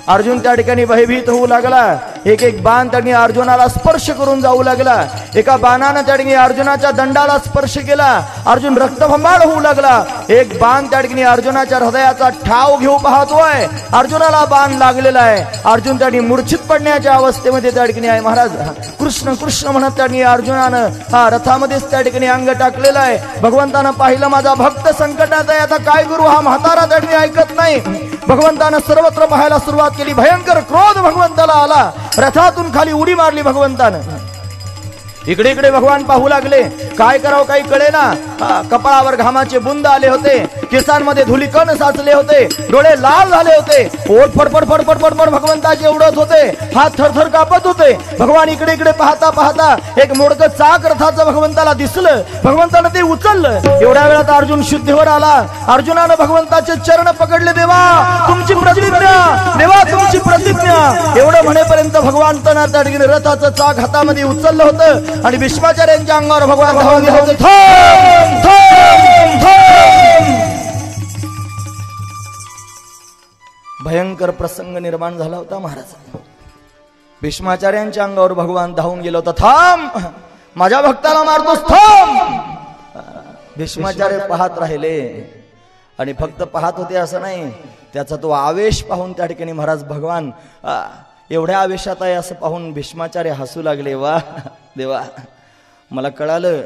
अर्जुन त्या ठिकाणी भयभीत होऊ लागला. एक एक बाण त्यांनी अर्जुनाला स्पर्श करून जाऊ लागला. एका बाणानं त्या ठिकाणी अर्जुनाच्या दंडाला स्पर्श केला. अर्जुन रक्तभंबाळ होऊ लागला. एक बाण त्या ठिकाणी अर्जुनाच्या हृदयाचा ठाव घेऊ पाहतोय. अर्जुनाला बाण लागलेला आहे. अर्जुन त्या ठिकाणी मूर्छित पडण्याच्या अवस्थेमध्ये त्या ठिकाणी आहे. महाराज, कृष्ण कृष्ण म्हणत त्या ठिकाणी अर्जुनानं रथामध्येच त्या ठिकाणी अंग टाकलेलं आहे. भगवंतानं पाहिलं, माझा भक्त संकटात आहे, आता काय करू. हा म्हातारा त्या ठिकाणी ऐकत नाही. भगवंतानं सर्वत्र पाहायला सुरुवात केली. भयंकर क्रोध भगवंताला आला. रथातून खाली उडी मारली भगवंतानं. इकडे इकडे भगवान पाहू लागले. काय करावं काही कळेना. कपाळावर घामाचे बुंद आले होते. केसांमध्ये धुलीकण साचले होते. डोळे लाल झाले होते. ओठ फडफड फडफड फडफड भगवंताचे उडत होते. हात थरथर कापत होते. भगवान इकडे इकडे पाहता पाहता एक मोडकं चाक रथाचं भगवंताला दिसलं. भगवंतानं ते उचललं. एवढ्या वेळात अर्जुन शुद्धीवर आला. अर्जुनानं भगवंताचे चरण पकडले. देवा तुमची प्रतिज्ञा, देवा तुमची प्रतिज्ञा, एवढं म्हणेपर्यंत भगवंतानं त्या ठिकाणी रथाचं चाक हातामध्ये उचललं होतं. आणि भीष्माचार्यांच्या अंगावर भगवान धावून गेले होते. भयंकर प्रसंग निर्माण झाला होता. महाराज, भीष्माचार्यांच्या अंगावर भगवान धावून गेला होता. थांब, माझ्या भक्ताला मारतोस, थांब. भीष्माचार्य पाहत राहिले. आणि फक्त पाहत होते असं नाही, त्याचा तो आवेश पाहून त्या ठिकाणी महाराज भगवान एवढ्या आवेशात आहे असं पाहून भीष्माचार्य हसू लागले. वा देवा, मला कळालं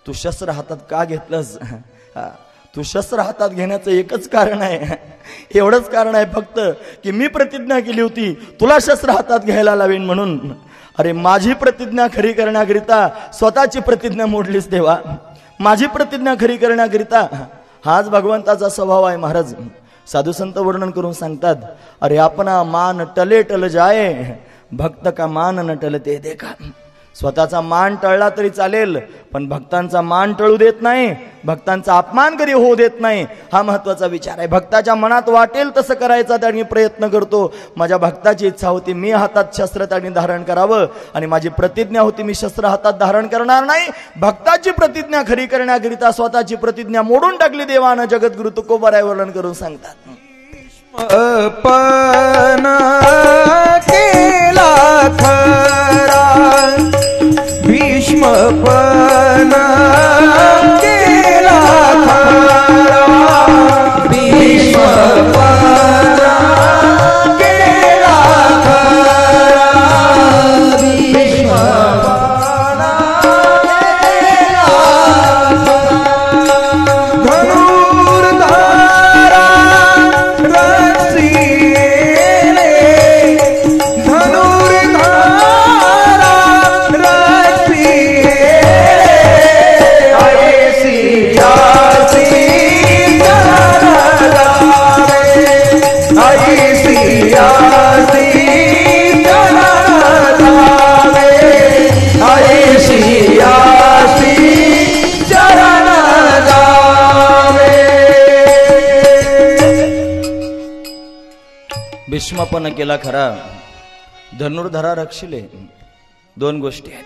तू शस्त्र हातात का घेतलंस. तू शस्त्र हातात घेण्याचं एकच कारण आहे, एवढंच कारण आहे फक्त की मी प्रतिज्ञा केली होती तुला शस्त्र हातात घ्यायला लावेन म्हणून. अरे माझी प्रतिज्ञा खरी करण्याकरिता स्वतःची प्रतिज्ञा मोडलीस देवा. माझी प्रतिज्ञा खरी करण्याकरिता. हाच भगवंताचा स्वभाव आहे. महाराज, साधू संत वर्णन करून सांगतात, अरे अपना मान टले टल जाए, भक्त का मान न टलते देखा. स्वतःचा मान टळला तरी चालेल, पण भक्तांचा मान टळू देत नाही, भक्तांचा अपमान कधी होऊ देत नाही. हा महत्वाचा विचार आहे. भक्ताच्या मनात वाटेल तसं करायचा त्यांनी प्रयत्न करतो. माझ्या भक्ताची इच्छा होती मी हातात शस्त्र त्यांनी धारण करावं, आणि माझी प्रतिज्ञा होती मी शस्त्र हातात धारण करणार नाही. भक्ताची प्रतिज्ञा खरी करण्याकरिता स्वतःची प्रतिज्ञा मोडून टाकली देवानं. जगद्गुरु तुकोबाराय वर्णन करून सांगतात. अपना केला खरा, भीष्मपना केला खरा, भीष्मपना केला खरा, भीष्मपना केला खरा. धनुर्धारा रसिले, धनुर्धारा रसिले, ऐसी जासी चरण लावे, ऐसी जासी चरण लावे, ऐसी जासी चरण लावे. भीष्मपण केला खरा, धनुर्धरा रक्षिले. दोन गोष्टी आहेत.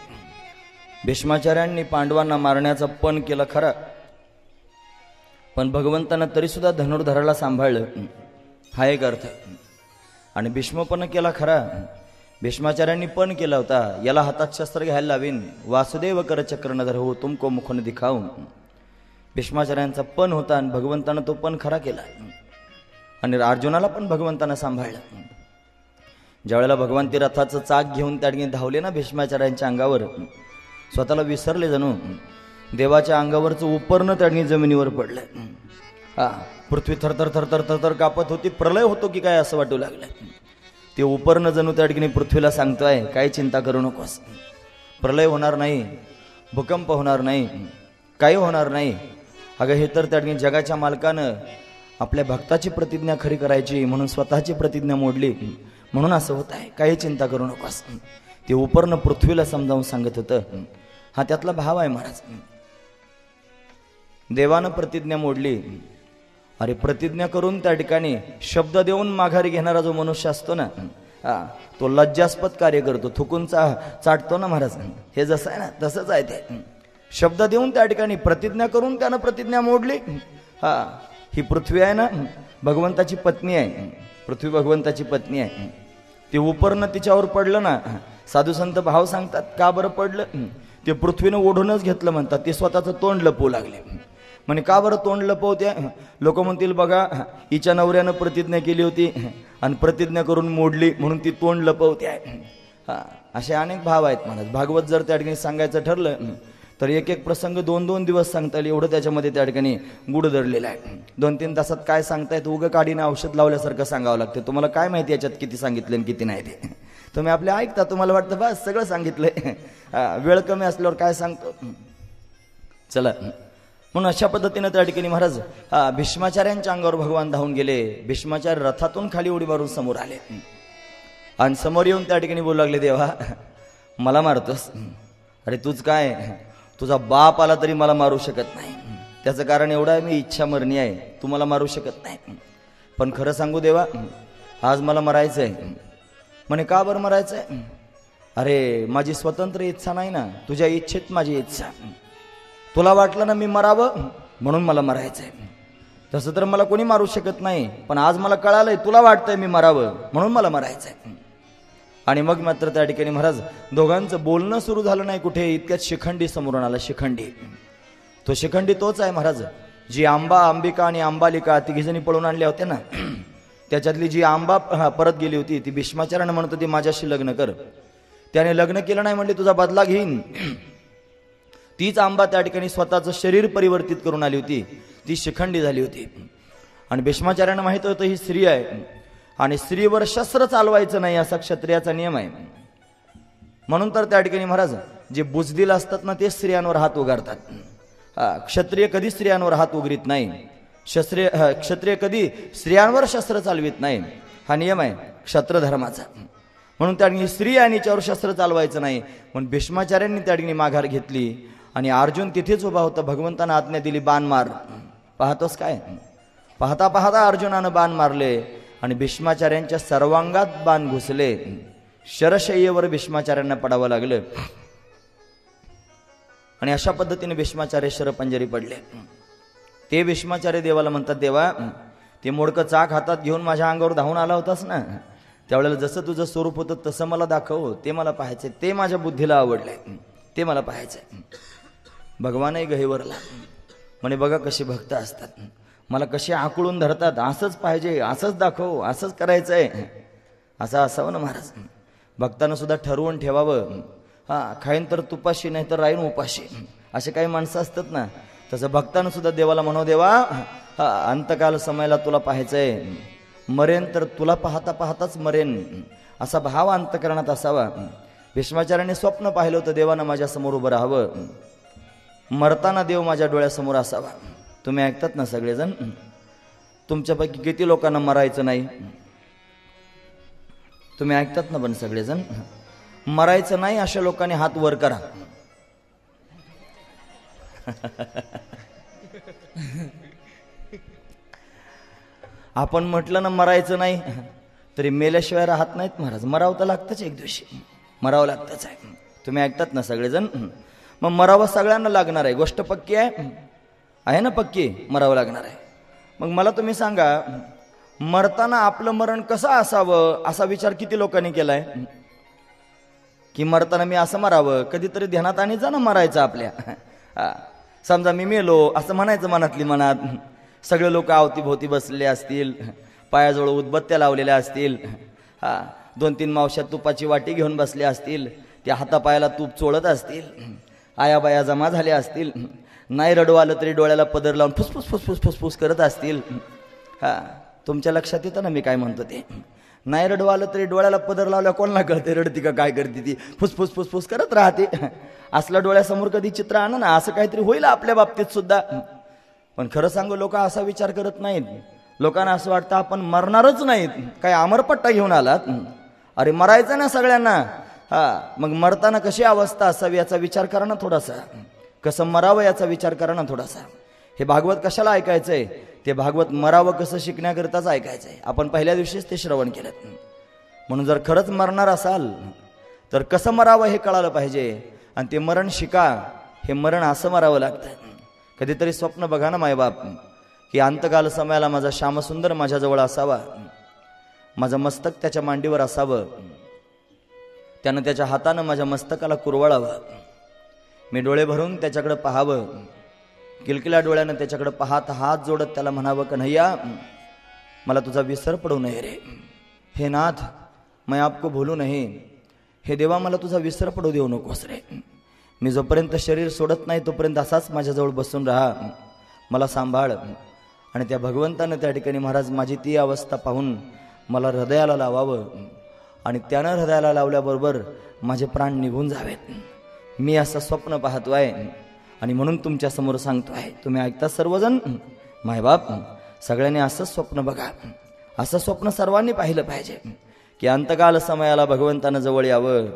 भीष्माचार्यांनी पांडवांना मारण्याचा पण केला खरा, पण भगवंतानं तरी सुद्धा धनुर्धराला सांभाळलं. हा एक अर्थ आहे. आणि भीष्मपण केला खरा, भीष्माचार्यांनी पण केला होता, याला हातात शस्त्र घ्यायला लावीन, वासुदेव कर चक्र नधर हो तुमको मुखन दिखाऊ. भीष्माचार्यांचा पण होता आणि भगवंतानं तो पण खरा केला. आणि अर्जुनाला पण भगवंतानं सांभाळलं. ज्यावेळेला भगवंती रथाचं चाक घेऊन त्या ठिकाणी धावले ना भीष्माचार्यांच्या अंगावर, स्वतःला विसरले जणू. देवाच्या अंगावरचं उपरणं त्या ठिकाणी जमिनीवर पडलं. पृथ्वी थरथर थरथर थरथर कापत होती. प्रलय होतो की काय असं वाटू लागलं. ते उपरणं जणू त्या ठिकाणी पृथ्वीला सांगतोय, काही चिंता करू नकोस, प्रलय होणार नाही, भूकंप होणार नाही, काही होणार नाही. अगं हे तर त्या ठिकाणी जगाच्या मालकानं आपल्या भक्ताची प्रतिज्ञा खरी करायची म्हणून स्वतःची प्रतिज्ञा मोडली, म्हणून असं होत आहे, काही चिंता करू नकोस. ते उपरणं पृथ्वीला समजावून सांगत होतं. हा त्यातला भाव आहे महाराज. देवानं प्रतिज्ञा मोडली. अरे प्रतिज्ञा करून त्या ठिकाणी शब्द देऊन माघारी घेणारा जो मनुष्य असतो ना, तो लज्जास्पद कार्य करतो, थुकून चाटतो ना महाराज. हे जसं आहे ना तसंच आहे ते. शब्द देऊन त्या ठिकाणी प्रतिज्ञा करून त्यानं प्रतिज्ञा मोडली. ही पृथ्वी आहे ना भगवंताची पत्नी आहे, पृथ्वी भगवंताची पत्नी आहे. ते उपरणं तिच्यावर पडलं ना, साधू संत भाव सांगतात का बरं पडलं. ते पृथ्वीनं ओढूनच घेतलं म्हणतात. ते स्वतःचं तोंड लपवू लागले. म्हणे का बरं तोंड लपवत्या. लोक म्हणतील बघा हिच्या नवऱ्यानं प्रतिज्ञा केली होती आणि प्रतिज्ञा करून मोडली म्हणून ती तोंड लपवत्या. असे अनेक भाव आहेत महाराज. भागवत जर त्या ठिकाणी सांगायचं ठरलं तर एक एक प्रसंग 2-2 दिवस सांगता येईल, एवढं त्याच्यामध्ये त्या ठिकाणी गुढ धरलेलं आहे. 2-3 तासात काय सांगतायत, उगं काडीनं औषध लावल्यासारखं सांगावं लागतं. तुम्हाला काय माहिती याच्यात किती सांगितलं आणि किती नाही ते. तुम्ही आपले ऐकता, तुम्हाला वाटतं बस सगळं सांगितलंय, वेळ कमी असल्यावर काय सांगतो. चला, म्हणून अशा पद्धतीनं त्या ठिकाणी महाराज भीष्माचार्यांच्या अंगावर भगवान धावून गेले. भीष्माचार्य रथातून खाली उडी मारून समोर आले आणि समोर येऊन त्या ठिकाणी बोलू लागले, देवा मला मारतोस. अरे तूच काय, तुझा बाप आला तरी मला मारू शकत नाही. त्याचं कारण एवढं आहे, मी इच्छा मरणी आहे, तू मला मारू शकत नाही. पण खरं सांगू देवा, आज मला मरायचं आहे. म्हणे का बरं मरायचं आहे. अरे माझी स्वतंत्र इच्छा नाही ना, तुझ्या इच्छेत माझी इच्छा. तुला वाटलं ना मी मरावं म्हणून मला मरायचं आहे. तसं तर मला कोणी मारू शकत नाही, पण आज मला कळालंय तुला वाटतंय मी मरावं म्हणून मला मरायचं आहे. आणि मग मात्र त्या ठिकाणी महाराज दोघांचं बोलणं सुरू झालं नाही कुठे, इतक्यात शिखंडी समोरून आला. शिखंडी, तो शिखंडी तोच आहे महाराज जी अंबिका आणि अंबालिका तिघीजणी पळून आणल्या होत्या ना, त्याच्यातली जी आंबा परत गेली होती ती भीष्माचार्यानं म्हणत होती माझ्याशी लग्न कर. त्याने लग्न केलं नाही म्हणले तुझा बदला घेईन. तीच आंबा त्या ठिकाणी स्वतःचं शरीर परिवर्तित करून आली होती, ती शिखंडी झाली होती. आणि भीष्माचार्यांना माहित होतं ही स्त्री आहे आणि स्त्रीवर शस्त्र चालवायचं नाही असा क्षत्रियाचा नियम आहे. म्हणून तर त्या ठिकाणी महाराज जे बुजदिल असतात ना ते स्त्रियांवर हात उगारतात. क्षत्रिय कधी स्त्रियांवर हात उघडीत नाही. क्षत्रिय कधी स्त्रियांवर शस्त्र चालवित नाही. हा नियम आहे क्षत्र धर्माचा. म्हणून त्या ठिकाणी स्त्री आणि हिच्यावर शस्त्र चालवायचं नाही. म्हणून भीष्माचार्यांनी त्या ठिकाणी माघार घेतली आणि अर्जुन तिथेच उभा होता. भगवंतानं आज्ञा दिली बाण मार. पाहतोस काय, पाहता पाहता अर्जुनानं बाण मारले आणि भीष्माचार्यांच्या सर्वांगात बाण घुसले. शरशय्येवर भीष्माचार्यांना पडावं लागलं आणि अशा पद्धतीने भीष्माचार्य शरपंजरी पडले. ते भीष्माचार्य देवाला म्हणतात, देवा ते मोडकं चाक हातात घेऊन माझ्या अंगावर धावून आला होतास ना, त्यावेळेला जसं तुझं स्वरूप होतं तसं मला दाखव, ते मला पाहायचंय, ते माझ्या बुद्धीला आवडलंय, ते मला पाहायचंय. भगवानही गहिवरला म्हणे बघा कशी भक्त असतात, मला कशी आकुळून धरतात, असंच पाहिजे, असंच दाखव, असंच करायचंय. असं असावं ना महाराज. भक्तानं सुद्धा ठरवून ठेवावं, खाईन तर तुपाशी नाही तर राहीन उपाशी, असे काही माणसं असतात ना. तसं भक्तानं सुद्धा देवाला म्हणो, देवा अंतकाल समयाला तुला पाहायचंय, मरेन तर तुला पाहता पाहताच मरेन, असा भाव अंतकरणात असावा. भीष्माचार्याने स्वप्न पाहिलं होतं, देवानं माझ्या समोर उभं राहावं, मरताना देव माझ्या डोळ्यासमोर असावा. तुम्ही ऐकतात ना सगळेजण, तुमच्यापैकी किती लोकांना मरायचं नाही? तुम्ही ऐकतात ना पण सगळेजण, मरायचं नाही अशा लोकांनी हात वर करा. आपण म्हटलं ना मरायचं नाही, तरी मेल्याशिवाय राहत नाहीत महाराज. मरावं तर लागतंच, एक दिवशी मरावं लागतंच आहे. तुम्ही ऐकतात ना सगळेजण. मग मरावं सगळ्यांना लागणार आहे, गोष्ट पक्की आहे ना, पक्की मरावं लागणार आहे. मग मला तुम्ही सांगा, मरताना आपलं मरण कसं असावं असा विचार किती लोकांनी केलाय? की मरताना मी असं मरावं, कधीतरी ध्यानात आणि जा ना मरायचं आपल्या. समजा मी मेलो असं म्हणायचं मनातली मनात. सगळे लोक अवतीभोवती बसलेले असतील, पायाजवळ उदबत्त्या लावलेल्या असतील, 2-3 मावश्या तुपाची वाटी घेऊन बसल्या असतील, त्या हातापायाला तूप चोळत असतील, आयाबाया जमा झाल्या असतील, नाही रडू आलं तरी डोळ्याला पदर लावून फुसफुस फुसफुस फुसफुस करत असतील. तुमच्या लक्षात येतं ना मी काय म्हणतो ते. नाही रडू आलं तरी डोळ्याला पदर लावल्या कोणाला कळते रडती का काय करते ती, फुसफुस फुसफुस करत राहते. असलं डोळ्यासमोर कधी चित्र आणा ना, असं काहीतरी होईल आपल्या बाबतीत सुद्धा. पण खरं सांगू, लोक असा विचार करत नाहीत. लोकांना असं वाटतं आपण मरणारच नाहीत. काय अमरपट्टा घेऊन आलात? अरे मरायचं ना सगळ्यांना. मग मरताना कशी अवस्था असावी याचा विचार करा ना थोडासा. कसं मरावं याचा विचार करा ना थोडासा. हे भागवत कशाला ऐकायचंय? ते भागवत मरावं कसं शिकण्याकरताच ऐकायचंय. आपण पहिल्या दिवशीच ते श्रवण केलं. म्हणून जर खरंच मरणार असाल तर कसं मरावं हे कळालं पाहिजे. आणि ते मरण शिका. हे मरण असं मरावं लागतं. कधीतरी स्वप्न बघा ना मायबाप, की अंतकाल समयाला माझा श्यामसुंदर माझ्याजवळ असावा, माझं मस्तक त्याच्या मांडीवर असावं, त्यानं त्याच्या हातानं माझ्या मस्तकाला कुरवाळावं, मी डोळे भरून त्याच्याकडे पाहावं, किलकिल्या डोळ्यानं त्याच्याकडे पाहत हात जोडत त्याला म्हणावं, कन्हैया मला तुझा विसर पडू नये रे. हे नाथ मैं आपको भूलू नहीं. हे देवा मला तुझा विसर पडू देऊ नकोस रे. मी जोपर्यंत शरीर सोडत नाही तोपर्यंत असाच माझ्याजवळ बसून राहा, मला सांभाळ. आणि त्या भगवंतानं त्या ठिकाणी महाराज माझी ती अवस्था पाहून मला हृदयाला लावावं, आणि त्यानं हृदयाला लावल्याबरोबर माझे प्राण निघून जावेत. मी असं स्वप्न पाहतोय आणि म्हणून तुमच्यासमोर सांगतोय. तुम्ही ऐकता सर्वजण? मायबाप सगळ्यांनी असंच स्वप्न बघा. असं स्वप्न सर्वांनी पाहिलं पाहिजे की अंतकाल समयाला भगवंतानं जवळ यावं,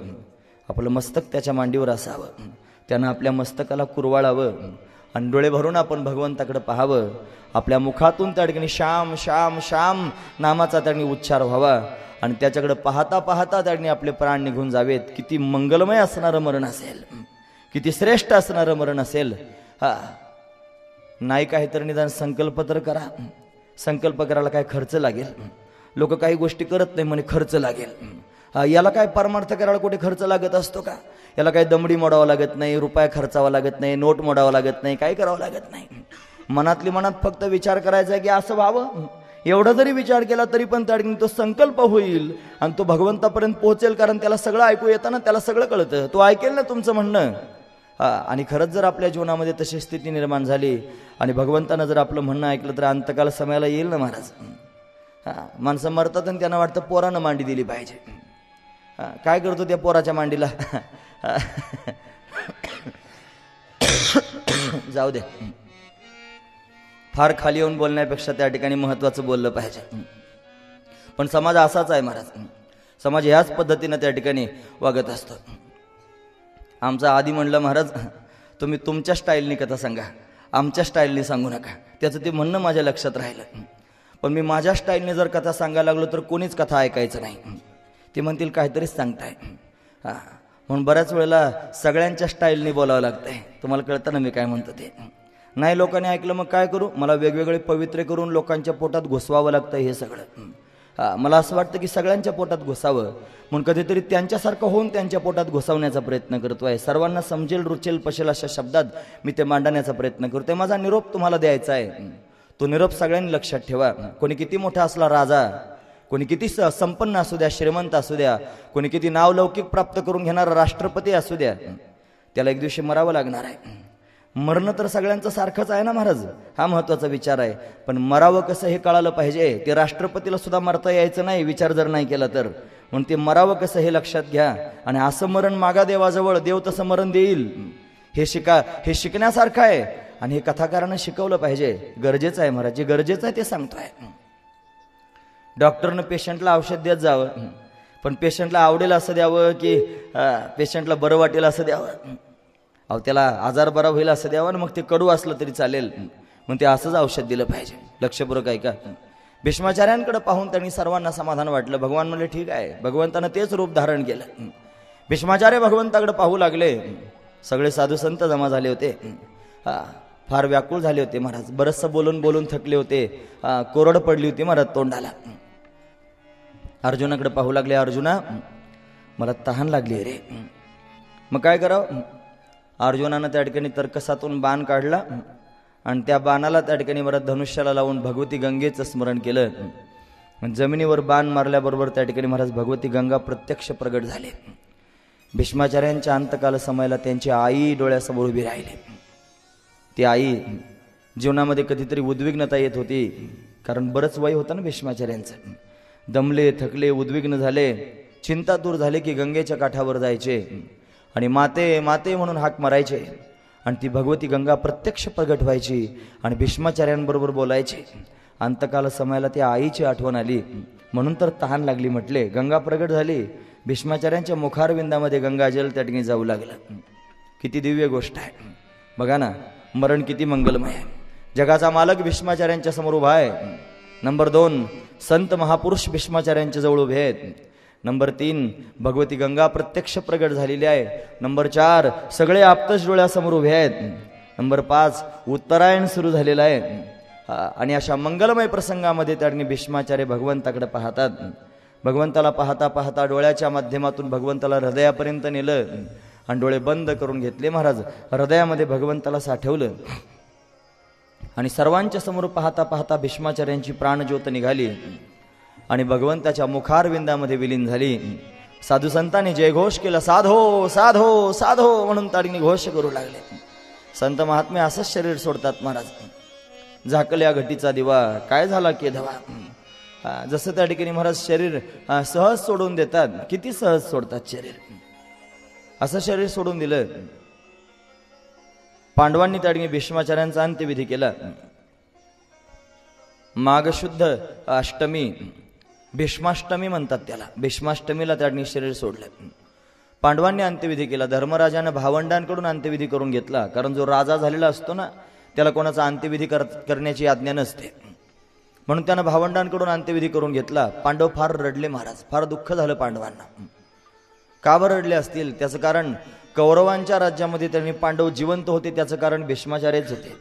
आपलं मस्तक त्याच्या मांडीवर असावं, त्यानं आपल्या मस्तकाला कुरवाळावं, आणि डोळे भरून आपण भगवंताकडे पाहावं. आपल्या मुखातून त्या ठिकाणी श्याम श्याम श्याम नामाचा त्यांनी उच्चार व्हावा, आणि त्याच्याकडे पाहता पाहता त्यांनी आपले प्राण निघून जावेत. किती मंगलमय असणारं मरण असेल, किती श्रेष्ठ असणारं मरण असेल. नाही काही तर निदान संकल्प तर करा. संकल्प करायला काय खर्च लागेल? लोक काही गोष्टी करत नाही म्हणे खर्च लागेल. याला काय परमार्थ करायला कुठे खर्च लागत असतो का? याला काही दमडी मोडावं लागत नाही, रुपया खर्चावा लागत नाही, नोट मोडावं लागत नाही, काही करावं लागत नाही. मनातली मनात फक्त विचार करायचा आहे की असं व्हावं. एवढा जरी विचार केला तरी पण त्या ठिकाणी तो संकल्प होईल आणि तो भगवंतापर्यंत पोहोचेल. कारण त्याला सगळं ऐकू येतं ना, त्याला सगळं कळतं. तो ऐकेल ना तुमचं म्हणणं. आणि खरंच जर आपल्या जीवनामध्ये तशी स्थिती निर्माण झाली आणि भगवंतानं जर आपलं म्हणणं ऐकलं तर अंतकाल समयाला येईल ना महाराज. माणसं मरतात आणि त्यांना वाटतं पोरानं मांडी दिली पाहिजे. काय करतो त्या पोराच्या मांडीला? जाऊ दे, फार खाली येऊन बोलण्यापेक्षा त्या ठिकाणी महत्वाचं बोललं पाहिजे. पण समाज असाच आहे महाराज. समाज ह्याच पद्धतीनं त्या ठिकाणी वागत असतो. आमचा आधी म्हणलं, महाराज तुम्ही तुमच्या स्टाईलनी कथा सांगा, आमच्या स्टाईलनी सांगू नका. त्याचं ते म्हणणं माझ्या लक्षात राहिलं. पण मी माझ्या स्टाईलने जर कथा सांगायला लागलो तर कोणीच कथा ऐकायचं नाही. ते म्हणतील काहीतरीच सांगताय. म्हणून बऱ्याच वेळेला सगळ्यांच्या स्टाईलनी बोलावं लागतंय. तुम्हाला कळतं ना मी काय म्हणतो ते? नाही लोकांनी ऐकलं मग काय करू? मला वेगवेगळे पवित्रे करून लोकांच्या पोटात घुसवावं लागतं हे सगळं. मला असं वाटतं की सगळ्यांच्या पोटात घुसावं, म्हणून कधीतरी त्यांच्यासारखं होऊन त्यांच्या पोटात घुसवण्याचा प्रयत्न करतोय. सर्वांना समजेल रुचेल पशेल अशा शब्दात मी ते मांडण्याचा प्रयत्न करतोय. माझा निरोप तुम्हाला द्यायचा आहे. तो निरोप सगळ्यांनी लक्षात ठेवा. कोणी किती मोठा असला राजा, कोणी किती संपन्न असू द्या, श्रीमंत असू द्या, कोणी किती नावलौकिक प्राप्त करून घेणारा राष्ट्रपती असू द्या, त्याला एक दिवशी मरावं लागणार आहे. मरणं तर सगळ्यांचं सारखंच आहे ना महाराज, हा महत्वाचा विचार आहे. पण मरावं कसं हे कळालं पाहिजे. ते राष्ट्रपतीला सुद्धा मरता यायचं नाही विचार जर नाही केला तर. म्हणून ते मरावं कसं हे लक्षात घ्या. आणि असं मरण मागा देवाजवळ, देव तसं मरण देईल. हे शिकण्यासारखं आहे. आणि हे कथाकारानं शिकवलं पाहिजे. गरजेचं आहे महाराज, जे गरजेचं आहे ते सांगतोय. डॉक्टरनं पेशंटला औषध देत जावं, पण पेशंटला आवडेल असं द्यावं की पेशंटला बरं वाटेल असं द्यावं? अहो त्याला आजार बरा होईल असं द्यावं ना. मग ते कडू असलं तरी चालेल, मग ते असंच औषध दिलं पाहिजे. लक्षपूर्वक ऐका. भीष्माचार्यांकडे पाहून त्यांनी सर्वांना समाधान वाटलं. भगवान म्हणले ठीक आहे. भगवंतानं तेच रूप धारण केलं. भीष्माचार्य भगवंताकडे पाहू लागले. सगळे साधू संत जमा झाले होते. फार व्याकुळ झाले होते महाराज. बरचसं बोलून बोलून थकले होते. कोरड पडली होती महाराज तोंडाला. अर्जुनाकडे पाहू लागले. अर्जुना, मला तहान लागली रे. मग काय करावं? अर्जुनानं त्या ठिकाणी तर्कसातून बाण काढला आणि त्या बाणाला त्या ठिकाणी मला धनुष्याला लावून भगवती गंगेचं स्मरण केलं. जमिनीवर बाण मारल्याबरोबर त्या ठिकाणी महाराज भगवती गंगा प्रत्यक्ष प्रगट झाले. भीष्माचार्यांच्या अंतकाल समयाला त्यांची आई डोळ्यासमोर उभी राहिली. ती आई जीवनामध्ये कधीतरी उद्विग्नता येत होती, कारण बरंच वय होतं ना भीष्माचार्यांचं. दमले, थकले, उद्विग्न झाले, चिंता दूर झाले की गंगेच्या काठावर जायचे आणि माते माते म्हणून हाक मारायचे आणि ती भगवती गंगा प्रत्यक्ष प्रगट व्हायची आणि भीष्माचार्यांबरोबर बोलायचे. अंतकाल समयाला त्या आईची आठवण आली, म्हणून तर तहान लागली म्हटले. गंगा प्रगट झाली, भीष्माचार्यांच्या मुखारविंदामध्ये गंगाजल त्या ठिकाणी जाऊ लागलं. किती दिव्य गोष्ट आहे बघा ना. मरण किती मंगलमय आहे. जगाचा मालक भीष्माचार्यांच्या समोर उभा आहे. नंबर 2 संत महापुरुष भीष्माचार्यांच्या जवळ उभे आहेत. नंबर 3 भगवती गंगा प्रत्यक्ष प्रगट झालेली आहे. नंबर 4 सगळे आपतच डोळ्यासमोर उभे आहेत. नंबर 5 उत्तरायण सुरू झालेलं आहे. आणि अशा मंगलमय प्रसंगामध्ये त्यांनी भीष्माचार्य भगवंताकडे पाहतात. भगवंताला पाहता पाहता डोळ्याच्या माध्यमातून भगवंताला हृदयापर्यंत नेलं आणि डोळे बंद करून घेतले. महाराज हृदयामध्ये भगवंताला साठवलं आणि सर्वांच्या समोर पाहता पाहता भीष्माचार्यांची प्राणज्योत निघाली आणि भगवंताच्या मुखारविंदामध्ये विलीन झाली. साधू संतांनी जयघोष केला. साधो साधो साधो म्हणून ताडीने घोष करू लागले. संत महात्मे असंच शरीर सोडतात महाराज. झाकल्या घटीचा दिवा काय झाला केधवा. जसं त्या ठिकाणी महाराज शरीर सहज सोडून देतात, किती सहज सोडतात शरीर. असं शरीर सोडून दिलं. पांडवांनी त्या ठिकाणी भीष्माचार्यांचा अंत्यविधी केला. माघ शुद्ध अष्टमी, भीष्माष्टमी म्हणतात त्याला. भीष्माष्टमीला त्या ठिकाणी शरीर सोडलं. पांडवांनी अंत्यविधी केला. धर्मराजानं भावंडांकडून अंत्यविधी करून घेतला, कारण जो राजा झालेला असतो ना त्याला कोणाचा अंत्यविधी करण्याची आज्ञा नसते, म्हणून त्यानं भावंडांकडून अंत्यविधी करून घेतला. पांडव फार रडले महाराज. फार दुःख झालं पांडवांना. का बरं रडले असतील? त्याचं कारण कौरवांच्या राज्यामध्ये त्यांनी पांडव जिवंत होते, त्याचं कारण भीष्माचार्यच होते.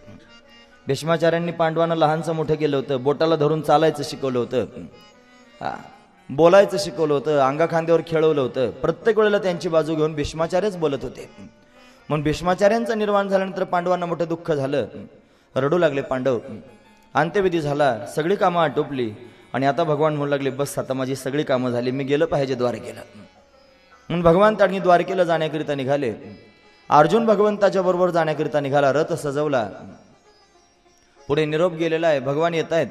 भीष्माचार्यांनी पांडवांना लहानचं मोठं केलं होतं. बोटाला धरून चालायचं शिकवलं होतं, बोलायचं शिकवलं होतं, अंगा खांद्यावर खेळवलं होतं. प्रत्येक वेळेला त्यांची बाजू घेऊन भीष्माचार्यच बोलत होते. म्हणून भीष्माचार्यांचं निर्माण झाल्यानंतर पांडवांना मोठं दुःख झालं. रडू लागले पांडव. अंत्यविधी झाला, सगळी कामं आटोपली आणि आता भगवान म्हणू लागले बस आता माझी सगळी कामं झाली, मी गेलं पाहिजे द्वारकेला. म्हणून भगवान त्यांनी द्वारकेला जाण्याकरिता निघाले. अर्जुन भगवंताच्या बरोबर जाण्याकरिता निघाला. रथ सजवला. पुढे निरोप गेलेला आहे. भगवान येत आहेत.